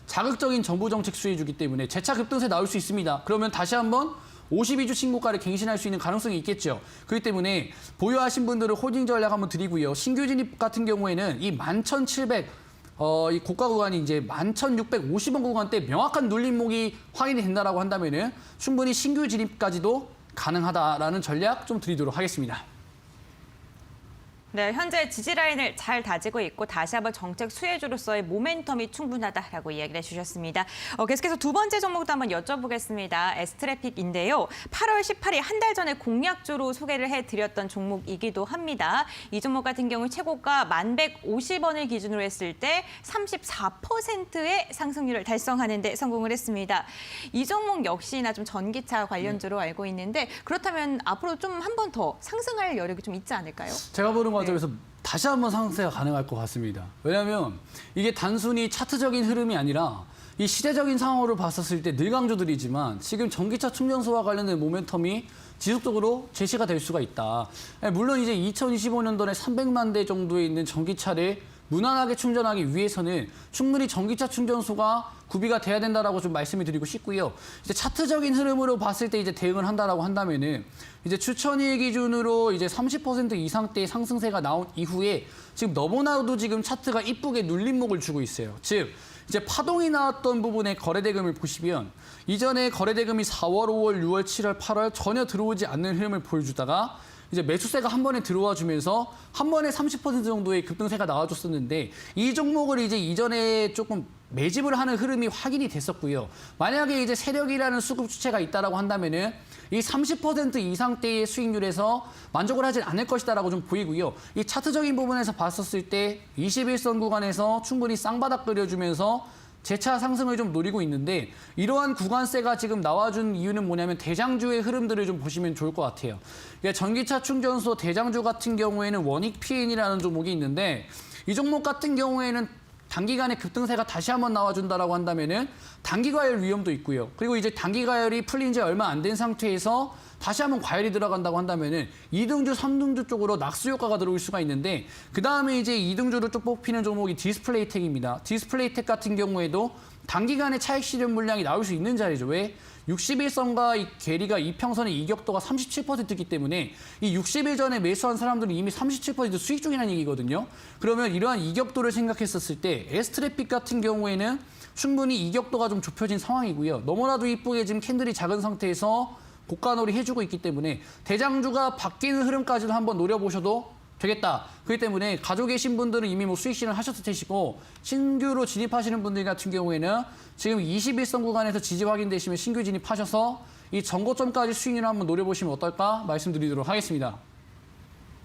자극적인 정부 정책 수혜주기 때문에 재차 급등세 나올 수 있습니다. 그러면 다시 한번 52주 신고가를 갱신할 수 있는 가능성이 있겠죠. 그렇기 때문에 보유하신 분들은 홀딩 전략 한번 드리고요. 신규 진입 같은 경우에는 이 11,700 이 고가 구간이 이제 11,650원 구간대 명확한 눌림목이 확인이 된다라고 한다면은 충분히 신규 진입까지도 가능하다라는 전략 좀 드리도록 하겠습니다. 네, 현재 지지 라인을 잘 다지고 있고 다시 한번 정책 수혜주로서의 모멘텀이 충분하다라고 이야기를 해주셨습니다. 계속해서 두 번째 종목도 한번 여쭤보겠습니다. S트래픽인데요. 8월 18일 한 달 전에 공약주로 소개를 해드렸던 종목이기도 합니다. 이 종목 같은 경우 최고가 1,150원을 기준으로 했을 때 34%의 상승률을 달성하는 데 성공을 했습니다. 이 종목 역시나 좀 전기차 관련주로 알고 있는데 그렇다면 앞으로 좀 한 번 더 상승할 여력이 좀 있지 않을까요? 제가 보는 관점에서 다시 한번 상승세가 가능할 것 같습니다. 왜냐하면 이게 단순히 차트적인 흐름이 아니라 이 시대적인 상황으로 봤었을 때 늘 강조드리지만 지금 전기차 충전소와 관련된 모멘텀이 지속적으로 제시가 될 수가 있다. 물론 이제 2025년도에 300만 대 정도에 있는 전기차를 무난하게 충전하기 위해서는 충분히 전기차 충전소가 구비가 돼야 된다라고 좀 말씀을 드리고 싶고요. 이제 차트적인 흐름으로 봤을 때 이제 대응을 한다라고 한다면은 이제 추천일 기준으로 이제 30% 이상대의 상승세가 나온 이후에 지금 너무나도 지금 차트가 이쁘게 눌림목을 주고 있어요. 즉 이제 파동이 나왔던 부분의 거래대금을 보시면 이전에 거래대금이 4월, 5월, 6월, 7월, 8월 전혀 들어오지 않는 흐름을 보여주다가 이제 매수세가 한 번에 들어와 주면서 한 번에 30% 정도의 급등세가 나와줬었는데 이 종목을 이제 이전에 조금 매집을 하는 흐름이 확인이 됐었고요. 만약에 이제 세력이라는 수급 주체가 있다라고 한다면은 이 30% 이상대의 수익률에서 만족을 하진 않을 것이다라고 좀 보이고요. 이 차트적인 부분에서 봤었을 때 21선 구간에서 충분히 쌍바닥 그려주면서 재차 상승을 좀 노리고 있는데 이러한 구간세가 지금 나와준 이유는 뭐냐면 대장주의 흐름들을 좀 보시면 좋을 것 같아요. 그러니까 전기차 충전소 대장주 같은 경우에는 원익 PN이라는 종목이 있는데 이 종목 같은 경우에는 단기간에 급등세가 다시 한번 나와준다라고 한다면은 단기 과열 위험도 있고요. 그리고 이제 단기 과열이 풀린 지 얼마 안 된 상태에서 다시 한번 과열이 들어간다고 한다면은 2등주, 3등주 쪽으로 낙수 효과가 들어올 수가 있는데 그 다음에 이제 2등주로 또 뽑히는 종목이 디스플레이텍입니다. 디스플레이텍 같은 경우에도 단기간에 차익 실현 물량이 나올 수 있는 자리죠. 왜? 60일선과 이 괴리가 이평선의 이격도가 37%이기 때문에 이 60일 전에 매수한 사람들은 이미 37% 수익 중이라는 얘기거든요. 그러면 이러한 이격도를 생각했었을 때 S트래픽 같은 경우에는 충분히 이격도가 좀 좁혀진 상황이고요. 너무나도 이쁘게 지금 캔들이 작은 상태에서 고가놀이 해주고 있기 때문에 대장주가 바뀌는 흐름까지도 한번 노려보셔도 되겠다. 그렇기 때문에 가지고 계신 분들은 이미 뭐 수익 실현 하셨을 테시고 신규로 진입하시는 분들 같은 경우에는 지금 21선 구간에서 지지 확인되시면 신규 진입하셔서 이 전고점까지 수익률을 한번 노려보시면 어떨까 말씀드리도록 하겠습니다.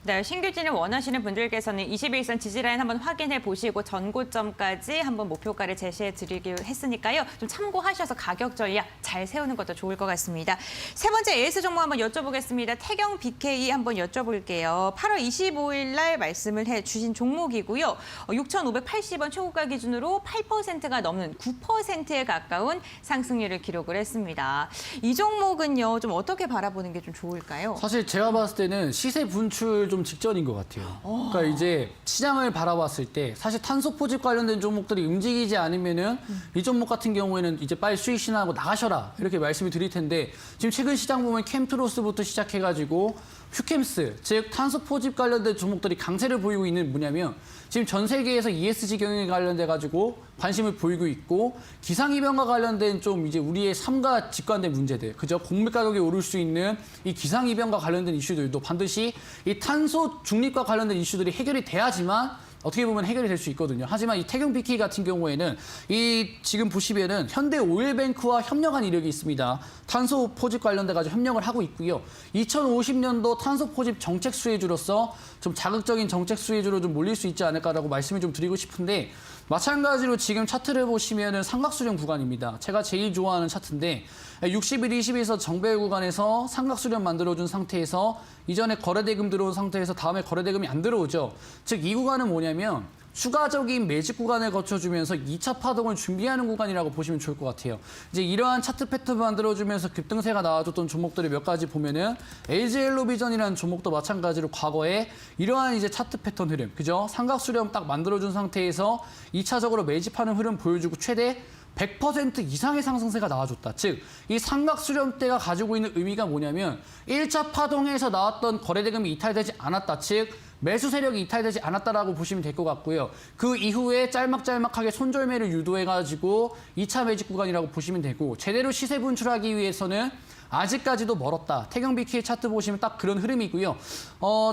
네, 신규 진입 원하시는 분들께서는 21선 지지라인 한번 확인해 보시고 전고점까지 한번 목표가를 제시해 드리기로 했으니까요. 좀 참고하셔서 가격 전략 잘 세우는 것도 좋을 것 같습니다. 세 번째 AS 종목 한번 여쭤보겠습니다. 태경 BK 한번 여쭤볼게요. 8월 25일 날 말씀을 해 주신 종목이고요. 6,580원 최고가 기준으로 8%가 넘는 9%에 가까운 상승률을 기록을 했습니다. 이 종목은요, 좀 어떻게 바라보는 게 좀 좋을까요? 사실 제가 봤을 때는 시세 분출 좀 직전인 것 같아요. 그러니까 이제 시장을 바라봤을 때 사실 탄소 포집 관련된 종목들이 움직이지 않으면은 이 종목 같은 경우에는 이제 빨리 수익 실현하고 나가셔라 이렇게 말씀을 드릴 텐데 지금 최근 시장 보면 캠트로스부터 시작해가지고 휴캠스 즉 탄소 포집 관련된 종목들이 강세를 보이고 있는 뭐냐면 지금 전 세계에서 ESG 경영에 관련돼 가지고 관심을 보이고 있고 기상이변과 관련된 좀 이제 우리의 삶과 직관된 문제들, 그죠? 곡물 가격이 오를 수 있는 이 기상이변과 관련된 이슈들도 반드시 이 탄소 중립과 관련된 이슈들이 해결이 돼야지만 어떻게 보면 해결이 될 수 있거든요. 하지만 이 태경 BK 같은 경우에는 이 지금 보시면은 현대 오일뱅크와 협력한 이력이 있습니다. 탄소 포집 관련돼 가지고 협력을 하고 있고요. 2050년도 탄소 포집 정책 수혜주로서 좀 자극적인 정책 수혜주로 좀 몰릴 수 있지 않을까라고 말씀을 좀 드리고 싶은데 마찬가지로 지금 차트를 보시면은 삼각수렴 구간입니다. 제가 제일 좋아하는 차트인데 60일, 20일에서 정배열 구간에서 삼각수렴 만들어준 상태에서 이전에 거래대금 들어온 상태에서 다음에 거래대금이 안 들어오죠. 즉 이 구간은 뭐냐면 추가적인 매집 구간을 거쳐주면서 2차 파동을 준비하는 구간이라고 보시면 좋을 것 같아요. 이제 이러한 차트 패턴을 만들어주면서 급등세가 나와줬던 종목들을 몇 가지 보면은 LG엘로비전이라는 종목도 마찬가지로 과거에 이러한 이제 차트 패턴 흐름, 그죠? 삼각수렴 딱 만들어준 상태에서 2차적으로 매집하는 흐름 보여주고 최대 100% 이상의 상승세가 나와줬다. 즉, 이 삼각수렴대가 가지고 있는 의미가 뭐냐면 1차 파동에서 나왔던 거래대금이 이탈되지 않았다. 즉, 매수 세력이 이탈되지 않았다라고 보시면 될 것 같고요. 그 이후에 짤막짤막하게 손절매를 유도해가지고 2차 매집 구간이라고 보시면 되고 제대로 시세 분출하기 위해서는 아직까지도 멀었다. 태경 BK 차트 보시면 딱 그런 흐름이고요.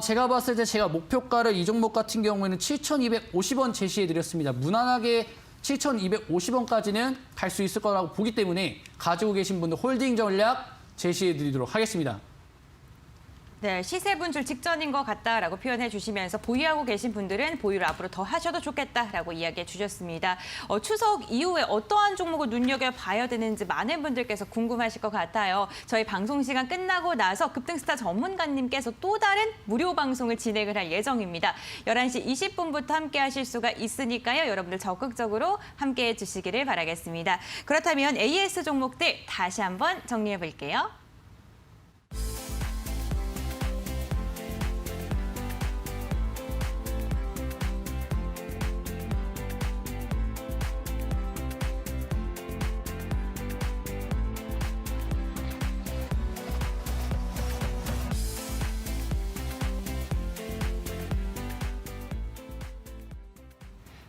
제가 봤을 때 제가 목표가를 이 종목 같은 경우에는 7,250원 제시해드렸습니다. 무난하게 7,250원까지는 갈 수 있을 거라고 보기 때문에 가지고 계신 분들 홀딩 전략 제시해드리도록 하겠습니다. 네, 시세 분출 직전인 것 같다라고 표현해 주시면서 보유하고 계신 분들은 보유를 앞으로 더 하셔도 좋겠다라고 이야기해 주셨습니다. 추석 이후에 어떠한 종목을 눈여겨봐야 되는지 많은 분들께서 궁금하실 것 같아요. 저희 방송 시간 끝나고 나서 급등스타 전문가님께서 또 다른 무료 방송을 진행을 할 예정입니다. 11시 20분부터 함께 하실 수가 있으니까요. 여러분들 적극적으로 함께해 주시기를 바라겠습니다. 그렇다면 AS 종목들 다시 한번 정리해 볼게요.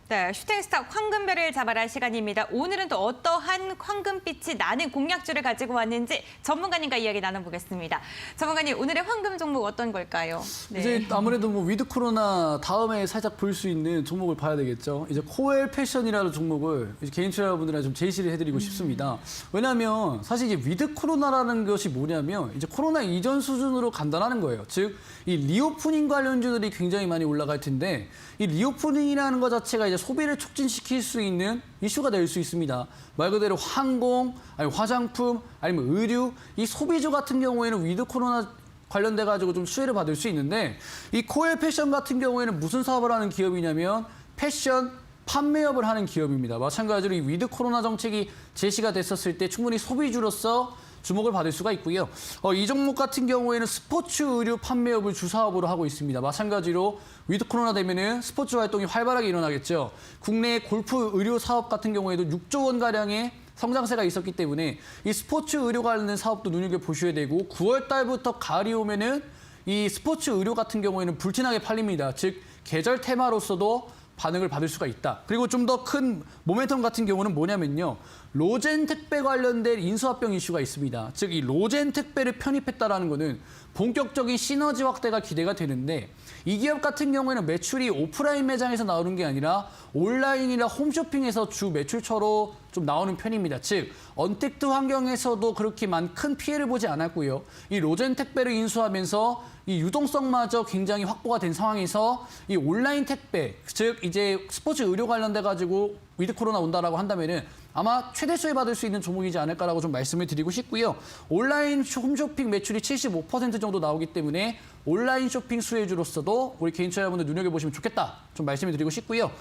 네, 슈팅스타 황금별을 잡아라 시간입니다. 오늘은 또 어떠한 황금빛이 나는 공략주를 가지고 왔는지 전문가님과 이야기 나눠보겠습니다. 전문가님, 오늘의 황금 종목 어떤 걸까요? 네. 이제 아무래도 뭐 위드 코로나 다음에 살짝 볼 수 있는 종목을 봐야 되겠죠. 이제 코엘 패션이라는 종목을 이제 개인 투자자분들한테 좀 제시를 해드리고 싶습니다. 왜냐하면 사실 이제 위드 코로나라는 것이 뭐냐면 이제 코로나 이전 수준으로 간다는 거예요. 즉 이 리오프닝 관련주들이 굉장히 많이 올라갈 텐데 이 리오프닝이라는 것 자체가 이제 소비를 촉진시킬 수 있는 이슈가 될 수 있습니다. 말 그대로 항공, 아니 화장품, 아니면 의류, 이 소비주 같은 경우에는 위드 코로나 관련돼 가지고 좀 수혜를 받을 수 있는데 이 코엘 패션 같은 경우에는 무슨 사업을 하는 기업이냐면 패션 판매업을 하는 기업입니다. 마찬가지로 이 위드 코로나 정책이 제시가 됐었을 때 충분히 소비주로서 주목을 받을 수가 있고요. 이 종목 같은 경우에는 스포츠 의류 판매업을 주사업으로 하고 있습니다. 마찬가지로 위드 코로나 되면은 스포츠 활동이 활발하게 일어나겠죠. 국내 골프 의료 사업 같은 경우에도 6조 원 가량의 성장세가 있었기 때문에 이 스포츠 의료 관련 사업도 눈여겨보셔야 되고 9월 달부터 가을이 오면은 이 스포츠 의료 같은 경우에는 불티나게 팔립니다. 즉 계절 테마로서도 반응을 받을 수가 있다. 그리고 좀 더 큰 모멘텀 같은 경우는 뭐냐면요. 로젠 택배 관련된 인수합병 이슈가 있습니다. 즉 이 로젠 택배를 편입했다라는 거는 본격적인 시너지 확대가 기대가 되는데 이 기업 같은 경우에는 매출이 오프라인 매장에서 나오는 게 아니라 온라인이나 홈쇼핑에서 주 매출처로 좀 나오는 편입니다. 즉 언택트 환경에서도 그렇게만 큰 피해를 보지 않았고요. 이 로젠 택배를 인수하면서 이 유동성마저 굉장히 확보가 된 상황에서 이 온라인 택배, 즉 이제 스포츠 의료 관련돼 가지고 위드 코로나 온다라고 한다면은 아마 최대 수혜 받을 수 있는 종목이지 않을까라고 좀 말씀을 드리고 싶고요. 온라인 홈쇼핑 매출이 75% 정도 나오기 때문에 온라인 쇼핑 수혜주로서도 우리 개인 투자자분들 눈여겨보시면 좋겠다. 좀 말씀을 드리고 싶고요.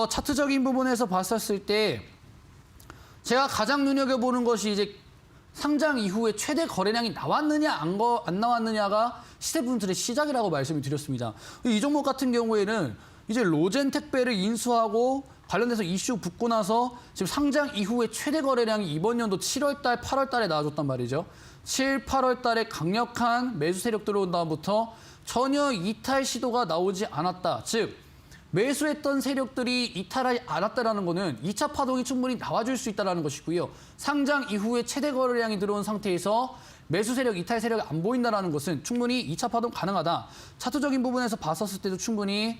차트적인 부분에서 봤었을 때 제가 가장 눈여겨보는 것이 이제 상장 이후에 최대 거래량이 나왔느냐 안 나왔느냐가 시세 분출의 시작이라고 말씀을 드렸습니다. 이 종목 같은 경우에는 이제 로젠 택배를 인수하고 관련돼서 이슈 붙고 나서 지금 상장 이후에 최대 거래량이 이번 연도 7월 달, 8월 달에 나와줬단 말이죠. 7, 8월 달에 강력한 매수 세력 들어온 다음부터 전혀 이탈 시도가 나오지 않았다. 즉 매수했던 세력들이 이탈하지 않았다는 거는 2차 파동이 충분히 나와줄 수 있다는 것이고요. 상장 이후에 최대 거래량이 들어온 상태에서 매수 세력, 이탈 세력이 안 보인다는 것은 충분히 2차 파동 가능하다. 차트적인 부분에서 봤었을 때도 충분히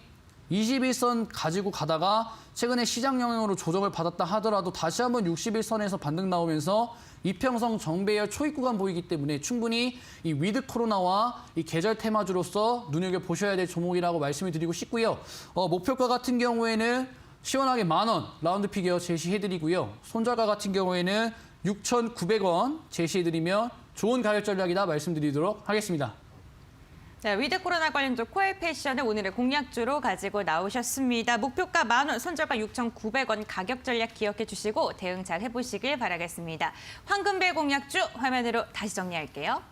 21선 가지고 가다가 최근에 시장 영향으로 조정을 받았다 하더라도 다시 한번 61선에서 반등 나오면서 이평선 정배열 초입 구간 보이기 때문에 충분히 이 위드 코로나와 이 계절 테마주로서 눈여겨보셔야 될 종목이라고 말씀을 드리고 싶고요. 목표가 같은 경우에는 시원하게 10,000원 라운드 피겨 제시해드리고요. 손절가 같은 경우에는 6,900원 제시해드리면 좋은 가격 전략이다 말씀드리도록 하겠습니다. 자, 위드 코로나 관련주 코엘 패션을 오늘의 공략주로 가지고 나오셨습니다. 목표가 10,000원, 손절가 6,900원 가격 전략 기억해 주시고 대응 잘 해보시길 바라겠습니다. 황금벨 공략주 화면으로 다시 정리할게요.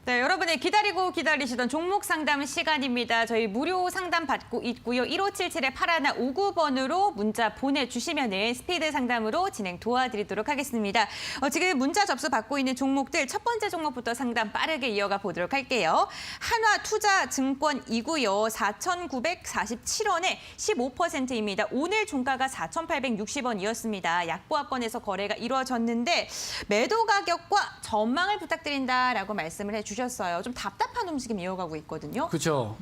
네, 여러분의 기다리시던 종목 상담 시간입니다. 저희 무료 상담 받고 있고요. 1577-8159번으로 문자 보내주시면 스피드 상담으로 진행 도와드리도록 하겠습니다. 지금 문자 접수 받고 있는 종목들 첫 번째 종목부터 상담 빠르게 이어가 보도록 할게요. 한화투자증권이고요. 4,947원에 15%입니다. 오늘 종가가 4,860원이었습니다. 약보합권에서 거래가 이루어졌는데 매도 가격과 전망을 부탁드린다라고 말씀을 해주셨어요. 좀 답답한 움직임 이어가고 있거든요. 그렇죠.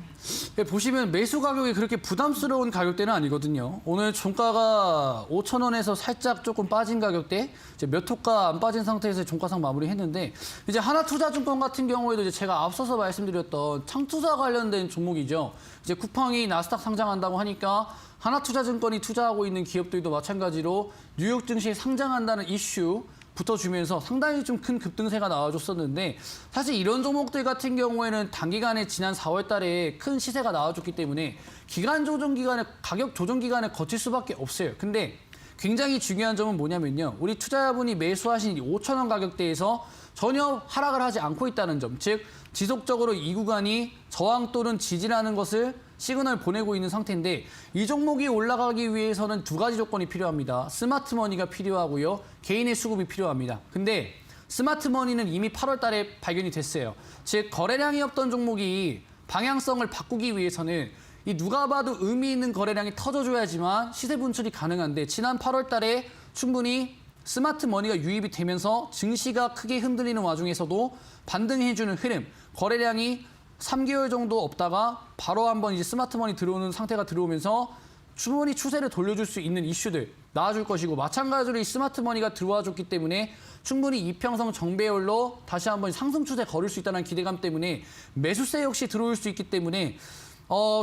보시면 매수 가격이 그렇게 부담스러운 가격대는 아니거든요. 오늘 종가가 5,000원에서 살짝 조금 빠진 가격대, 이제 몇 호가 안 빠진 상태에서 종가상 마무리했는데 이제 하나투자증권 같은 경우에도 이제 제가 앞서서 말씀드렸던 창투자 관련된 종목이죠. 이제 쿠팡이 나스닥 상장한다고 하니까 하나투자증권이 투자하고 있는 기업들도 마찬가지로 뉴욕 증시에 상장한다는 이슈 붙어주면서 상당히 좀 큰 급등세가 나와줬었는데 사실 이런 종목들 같은 경우에는 단기간에 지난 4월 달에 큰 시세가 나와줬기 때문에 기간 조정 기간에 가격 조정 기간에 거칠 수밖에 없어요. 근데 굉장히 중요한 점은 뭐냐면요. 우리 투자자분이 매수하신 5,000원 가격대에서 전혀 하락을 하지 않고 있다는 점. 즉 지속적으로 이 구간이 저항 또는 지지라는 것을 시그널 보내고 있는 상태인데 이 종목이 올라가기 위해서는 두 가지 조건이 필요합니다. 스마트머니가 필요하고요. 개인의 수급이 필요합니다. 근데 스마트머니는 이미 8월 달에 발견이 됐어요. 즉 거래량이 없던 종목이 방향성을 바꾸기 위해서는 이 누가 봐도 의미 있는 거래량이 터져줘야지만 시세 분출이 가능한데 지난 8월 달에 충분히 스마트머니가 유입이 되면서 증시가 크게 흔들리는 와중에서도 반등해주는 흐름, 거래량이 3개월 정도 없다가 바로 한번 이제 스마트머니 들어오는 상태가 들어오면서 충분히 추세를 돌려줄 수 있는 이슈들 나와줄 것이고 마찬가지로 이 스마트머니가 들어와줬기 때문에 충분히 이평선 정배열로 다시 한번 상승 추세 걸을 수 있다는 기대감 때문에 매수세 역시 들어올 수 있기 때문에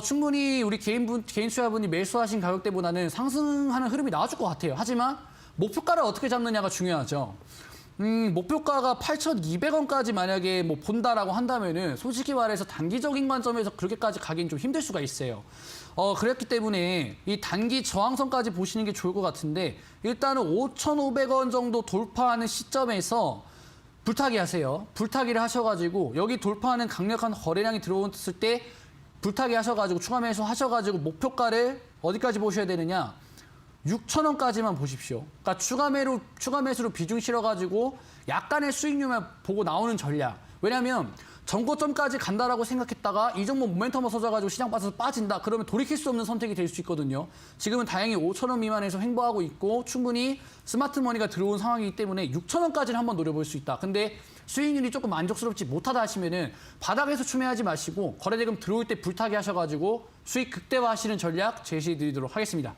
충분히 우리 개인 투자분이 매수하신 가격대보다는 상승하는 흐름이 나와줄 것 같아요. 하지만 목표가를 어떻게 잡느냐가 중요하죠. 목표가가 8,200원까지 만약에 뭐 본다라고 한다면은 솔직히 말해서 단기적인 관점에서 그렇게까지 가기는 좀 힘들 수가 있어요. 그랬기 때문에 이 단기 저항선까지 보시는 게 좋을 것 같은데 일단은 5,500원 정도 돌파하는 시점에서 불타기 하세요. 불타기를 하셔가지고 여기 돌파하는 강력한 거래량이 들어왔을 때 불타기 하셔가지고 추가 매수 하셔가지고 목표가를 어디까지 보셔야 되느냐? 6,000원까지만 보십시오. 그러니까 추가 매수로 비중 실어가지고 약간의 수익률만 보고 나오는 전략. 왜냐하면 전고점까지 간다라고 생각했다가 이 종목 모멘텀 없어져가지고 시장 빠져서 빠진다. 그러면 돌이킬 수 없는 선택이 될 수 있거든요. 지금은 다행히 5,000원 미만에서 횡보하고 있고 충분히 스마트머니가 들어온 상황이기 때문에 6,000원까지는 한번 노려볼 수 있다. 근데 수익률이 조금 만족스럽지 못하다 하시면은 바닥에서 추매하지 마시고 거래대금 들어올 때 불타기 하셔가지고 수익 극대화하시는 전략 제시해드리도록 하겠습니다.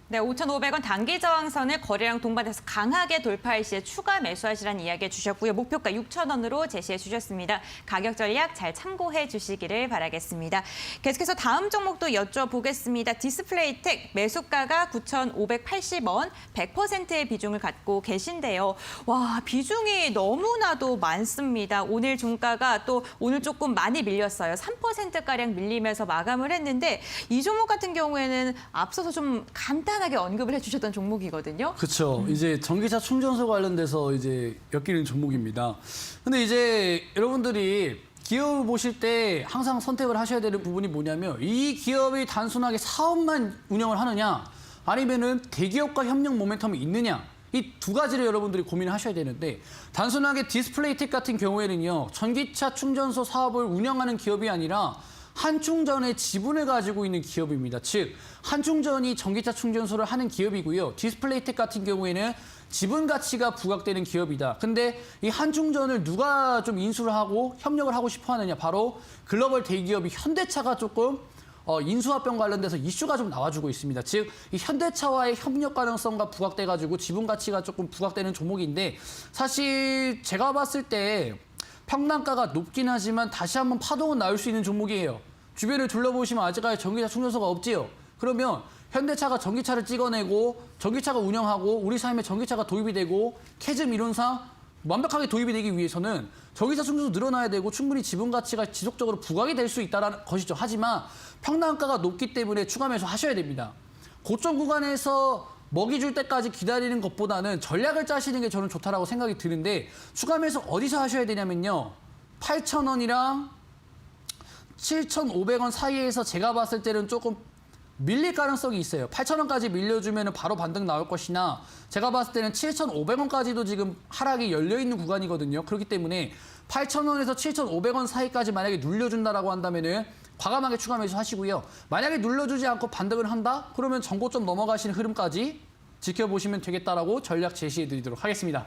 네, 5,500원 단기 저항선을 거래량 동반해서 강하게 돌파할 시에 추가 매수하시라는 이야기 해주셨고요. 목표가 6,000원으로 제시해 주셨습니다. 가격 전략 잘 참고해 주시기를 바라겠습니다. 계속해서 다음 종목도 여쭤보겠습니다. 디스플레이텍 매수가가 9,580원, 100%의 비중을 갖고 계신데요. 와, 비중이 너무나도 많습니다. 오늘 종가가 또 오늘 조금 많이 밀렸어요. 3%가량 밀리면서 마감을 했는데 이 종목 같은 경우에는 앞서서 좀 간단하게 언급을 해주셨던 종목이거든요. 그렇죠. 이제 전기차 충전소 관련돼서 이제 엮이는 종목입니다. 근데 이제 여러분들이 기업을 보실 때 항상 선택을 하셔야 되는 부분이 뭐냐면 이 기업이 단순하게 사업만 운영을 하느냐 아니면은 대기업과 협력 모멘텀이 있느냐 이 두 가지를 여러분들이 고민을 하셔야 되는데 단순하게 디스플레이텍 같은 경우에는요. 전기차 충전소 사업을 운영하는 기업이 아니라 한충전의 지분을 가지고 있는 기업입니다. 즉 한충전이 전기차 충전소를 하는 기업이고요. 디스플레이텍 같은 경우에는 지분 가치가 부각되는 기업이다. 근데 이 한충전을 누가 좀 인수를 하고 협력을 하고 싶어 하느냐. 바로 글로벌 대기업이 현대차가 조금 인수합병 관련돼서 이슈가 좀 나와주고 있습니다. 즉, 이 현대차와의 협력 가능성과 부각돼가지고 지분 가치가 조금 부각되는 종목인데 사실 제가 봤을 때 평단가가 높긴 하지만 다시 한번 파동은 나올 수 있는 종목이에요. 주변을 둘러보시면 아직까지 전기차 충전소가 없지요. 그러면 현대차가 전기차를 찍어내고 전기차가 운영하고 우리 삶에 전기차가 도입이 되고 캐즘 이론상 완벽하게 도입이 되기 위해서는 전기차 충전소 늘어나야 되고 충분히 지분 가치가 지속적으로 부각이 될 수 있다는 것이죠. 하지만 평단가가 높기 때문에 추가 매수 하셔야 됩니다. 고점 구간에서 먹이 줄 때까지 기다리는 것보다는 전략을 짜시는 게 저는 좋다라고 생각이 드는데 추가 매수 어디서 하셔야 되냐면요. 8,000원이랑 7,500원 사이에서 제가 봤을 때는 조금 밀릴 가능성이 있어요. 8,000원까지 밀려주면 바로 반등 나올 것이나 제가 봤을 때는 7,500원까지도 지금 하락이 열려있는 구간이거든요. 그렇기 때문에 8,000원에서 7,500원 사이까지 만약에 눌려준다라고 한다면은 과감하게 추가 매수 하시고요. 만약에 눌러주지 않고 반등을 한다? 그러면 전고점 넘어가시는 흐름까지 지켜보시면 되겠다라고 전략 제시해드리도록 하겠습니다.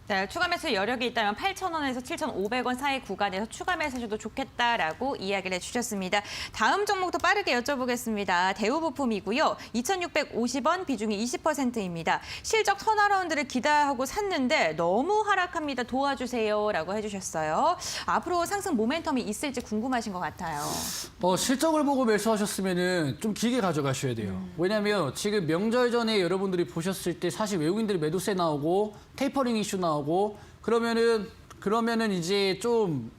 네, 추가 매수 여력이 있다면 8,000원에서 7,500원 사이 구간에서 추가 매수해도 좋겠다라고 이야기를 해주셨습니다. 다음 종목도 빠르게 여쭤보겠습니다. 대우부품이고요. 2,650원 비중이 20%입니다. 실적 턴어라운드를 기대하고 샀는데 너무 하락합니다. 도와주세요라고 해주셨어요. 앞으로 상승 모멘텀이 있을지 궁금하신 것 같아요. 실적을 보고 매수하셨으면 좀 길게 가져가셔야 돼요. 왜냐하면 지금 명절 전에 여러분들이 보셨을 때 사실 외국인들이 매도세 나오고 테이퍼링 이슈 나오고 그러면은 이제 좀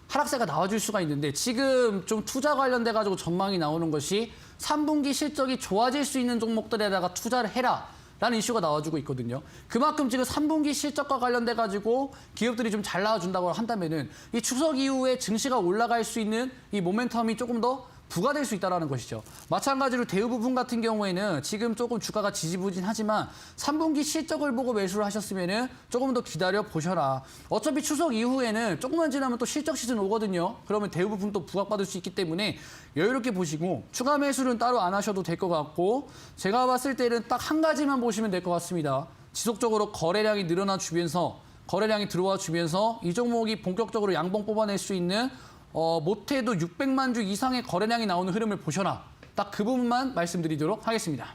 하락세가 나와줄 수가 있는데 지금 좀 투자 관련돼 가지고 전망이 나오는 것이 3분기 실적이 좋아질 수 있는 종목들에다가 투자를 해라. 라는 이슈가 나와주고 있거든요. 그만큼 지금 3분기 실적과 관련돼 가지고 기업들이 좀 잘 나와준다고 한다면은 이 추석 이후에 증시가 올라갈 수 있는 이 모멘텀이 조금 더 부과될 수 있다는 것이죠. 마찬가지로 대우부품 같은 경우에는 지금 조금 주가가 지지부진하지만 3분기 실적을 보고 매수를 하셨으면 조금 더 기다려 보셔라. 어차피 추석 이후에는 조금만 지나면 또 실적 시즌 오거든요. 그러면 대우부품도 부각받을 수 있기 때문에 여유롭게 보시고 추가 매수는 따로 안 하셔도 될 것 같고 제가 봤을 때는 딱 한 가지만 보시면 될 것 같습니다. 지속적으로 거래량이 늘어나 주면서 거래량이 들어와 주면서 이 종목이 본격적으로 양봉 뽑아낼 수 있는 못해도 600만 주 이상의 거래량이 나오는 흐름을 보셔라. 딱 그 부분만 말씀드리도록 하겠습니다.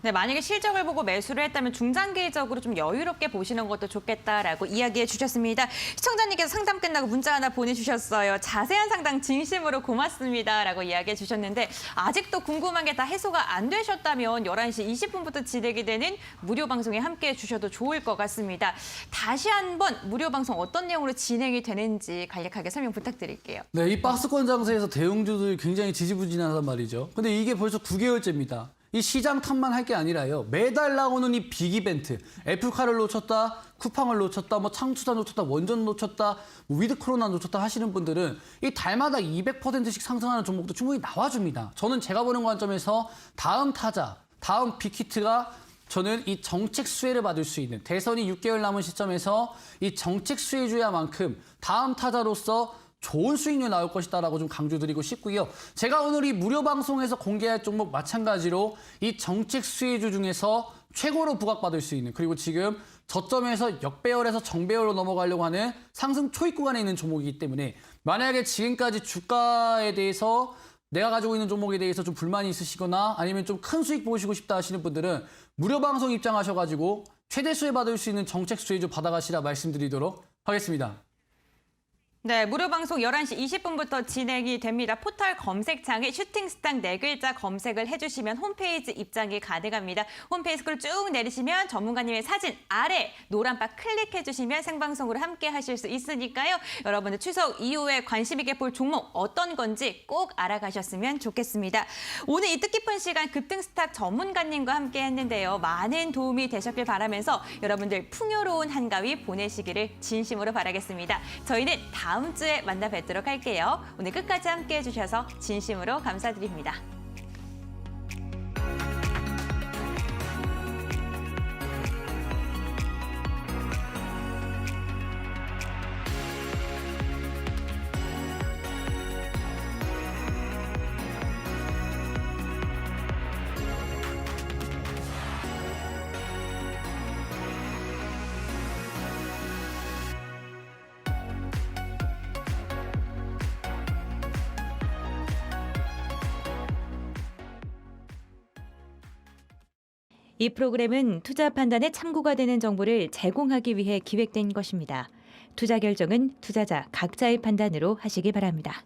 네, 만약에 실적을 보고 매수를 했다면 중장기적으로 좀 여유롭게 보시는 것도 좋겠다라고 이야기해 주셨습니다. 시청자님께서 상담 끝나고 문자 하나 보내주셨어요. 자세한 상담 진심으로 고맙습니다라고 이야기해 주셨는데 아직도 궁금한 게 다 해소가 안 되셨다면 11시 20분부터 진행이 되는 무료 방송에 함께해 주셔도 좋을 것 같습니다. 다시 한번 무료 방송 어떤 내용으로 진행이 되는지 간략하게 설명 부탁드릴게요. 네, 이 박스권 장세에서 대형주들이 굉장히 지지부진하단 말이죠. 근데 이게 벌써 9개월째입니다. 이 시장 탓만 할 게 아니라요. 매달 나오는 이 빅 이벤트. 애플카를 놓쳤다, 쿠팡을 놓쳤다, 뭐 창투사 놓쳤다, 원전 놓쳤다, 뭐 위드 코로나 놓쳤다 하시는 분들은 이 달마다 200%씩 상승하는 종목도 충분히 나와줍니다. 저는 제가 보는 관점에서 다음 타자, 다음 빅히트가 저는 이 정책 수혜를 받을 수 있는 대선이 6개월 남은 시점에서 이 정책 수혜주야만큼 다음 타자로서 좋은 수익률 나올 것이다라고 좀 강조드리고 싶고요. 제가 오늘 이 무료 방송에서 공개할 종목 마찬가지로 이 정책 수혜주 중에서 최고로 부각받을 수 있는 그리고 지금 저점에서 역배열에서 정배열로 넘어가려고 하는 상승 초입 구간에 있는 종목이기 때문에 만약에 지금까지 주가에 대해서 내가 가지고 있는 종목에 대해서 좀 불만이 있으시거나 아니면 좀 큰 수익 보시고 싶다 하시는 분들은 무료 방송 입장하셔가지고 최대 수혜 받을 수 있는 정책 수혜주 받아가시라 말씀드리도록 하겠습니다. 네, 무료 방송 11시 20분부터 진행이 됩니다. 포털 검색창에 슈팅스탁 4글자 검색을 해주시면 홈페이지 입장이 가능합니다. 홈페이지 스크롤 쭉 내리시면 전문가님의 사진 아래 노란 바 클릭해주시면 생방송으로 함께 하실 수 있으니까요. 여러분들 추석 이후에 관심 있게 볼 종목 어떤 건지 꼭 알아가셨으면 좋겠습니다. 오늘 이 뜻깊은 시간 급등스탁 전문가님과 함께 했는데요. 많은 도움이 되셨길 바라면서 여러분들 풍요로운 한가위 보내시기를 진심으로 바라겠습니다. 저희는 다음 주에 만나 뵙도록 할게요. 오늘 끝까지 함께해 주셔서 진심으로 감사드립니다. 이 프로그램은 투자 판단에 참고가 되는 정보를 제공하기 위해 기획된 것입니다. 투자 결정은 투자자 각자의 판단으로 하시기 바랍니다.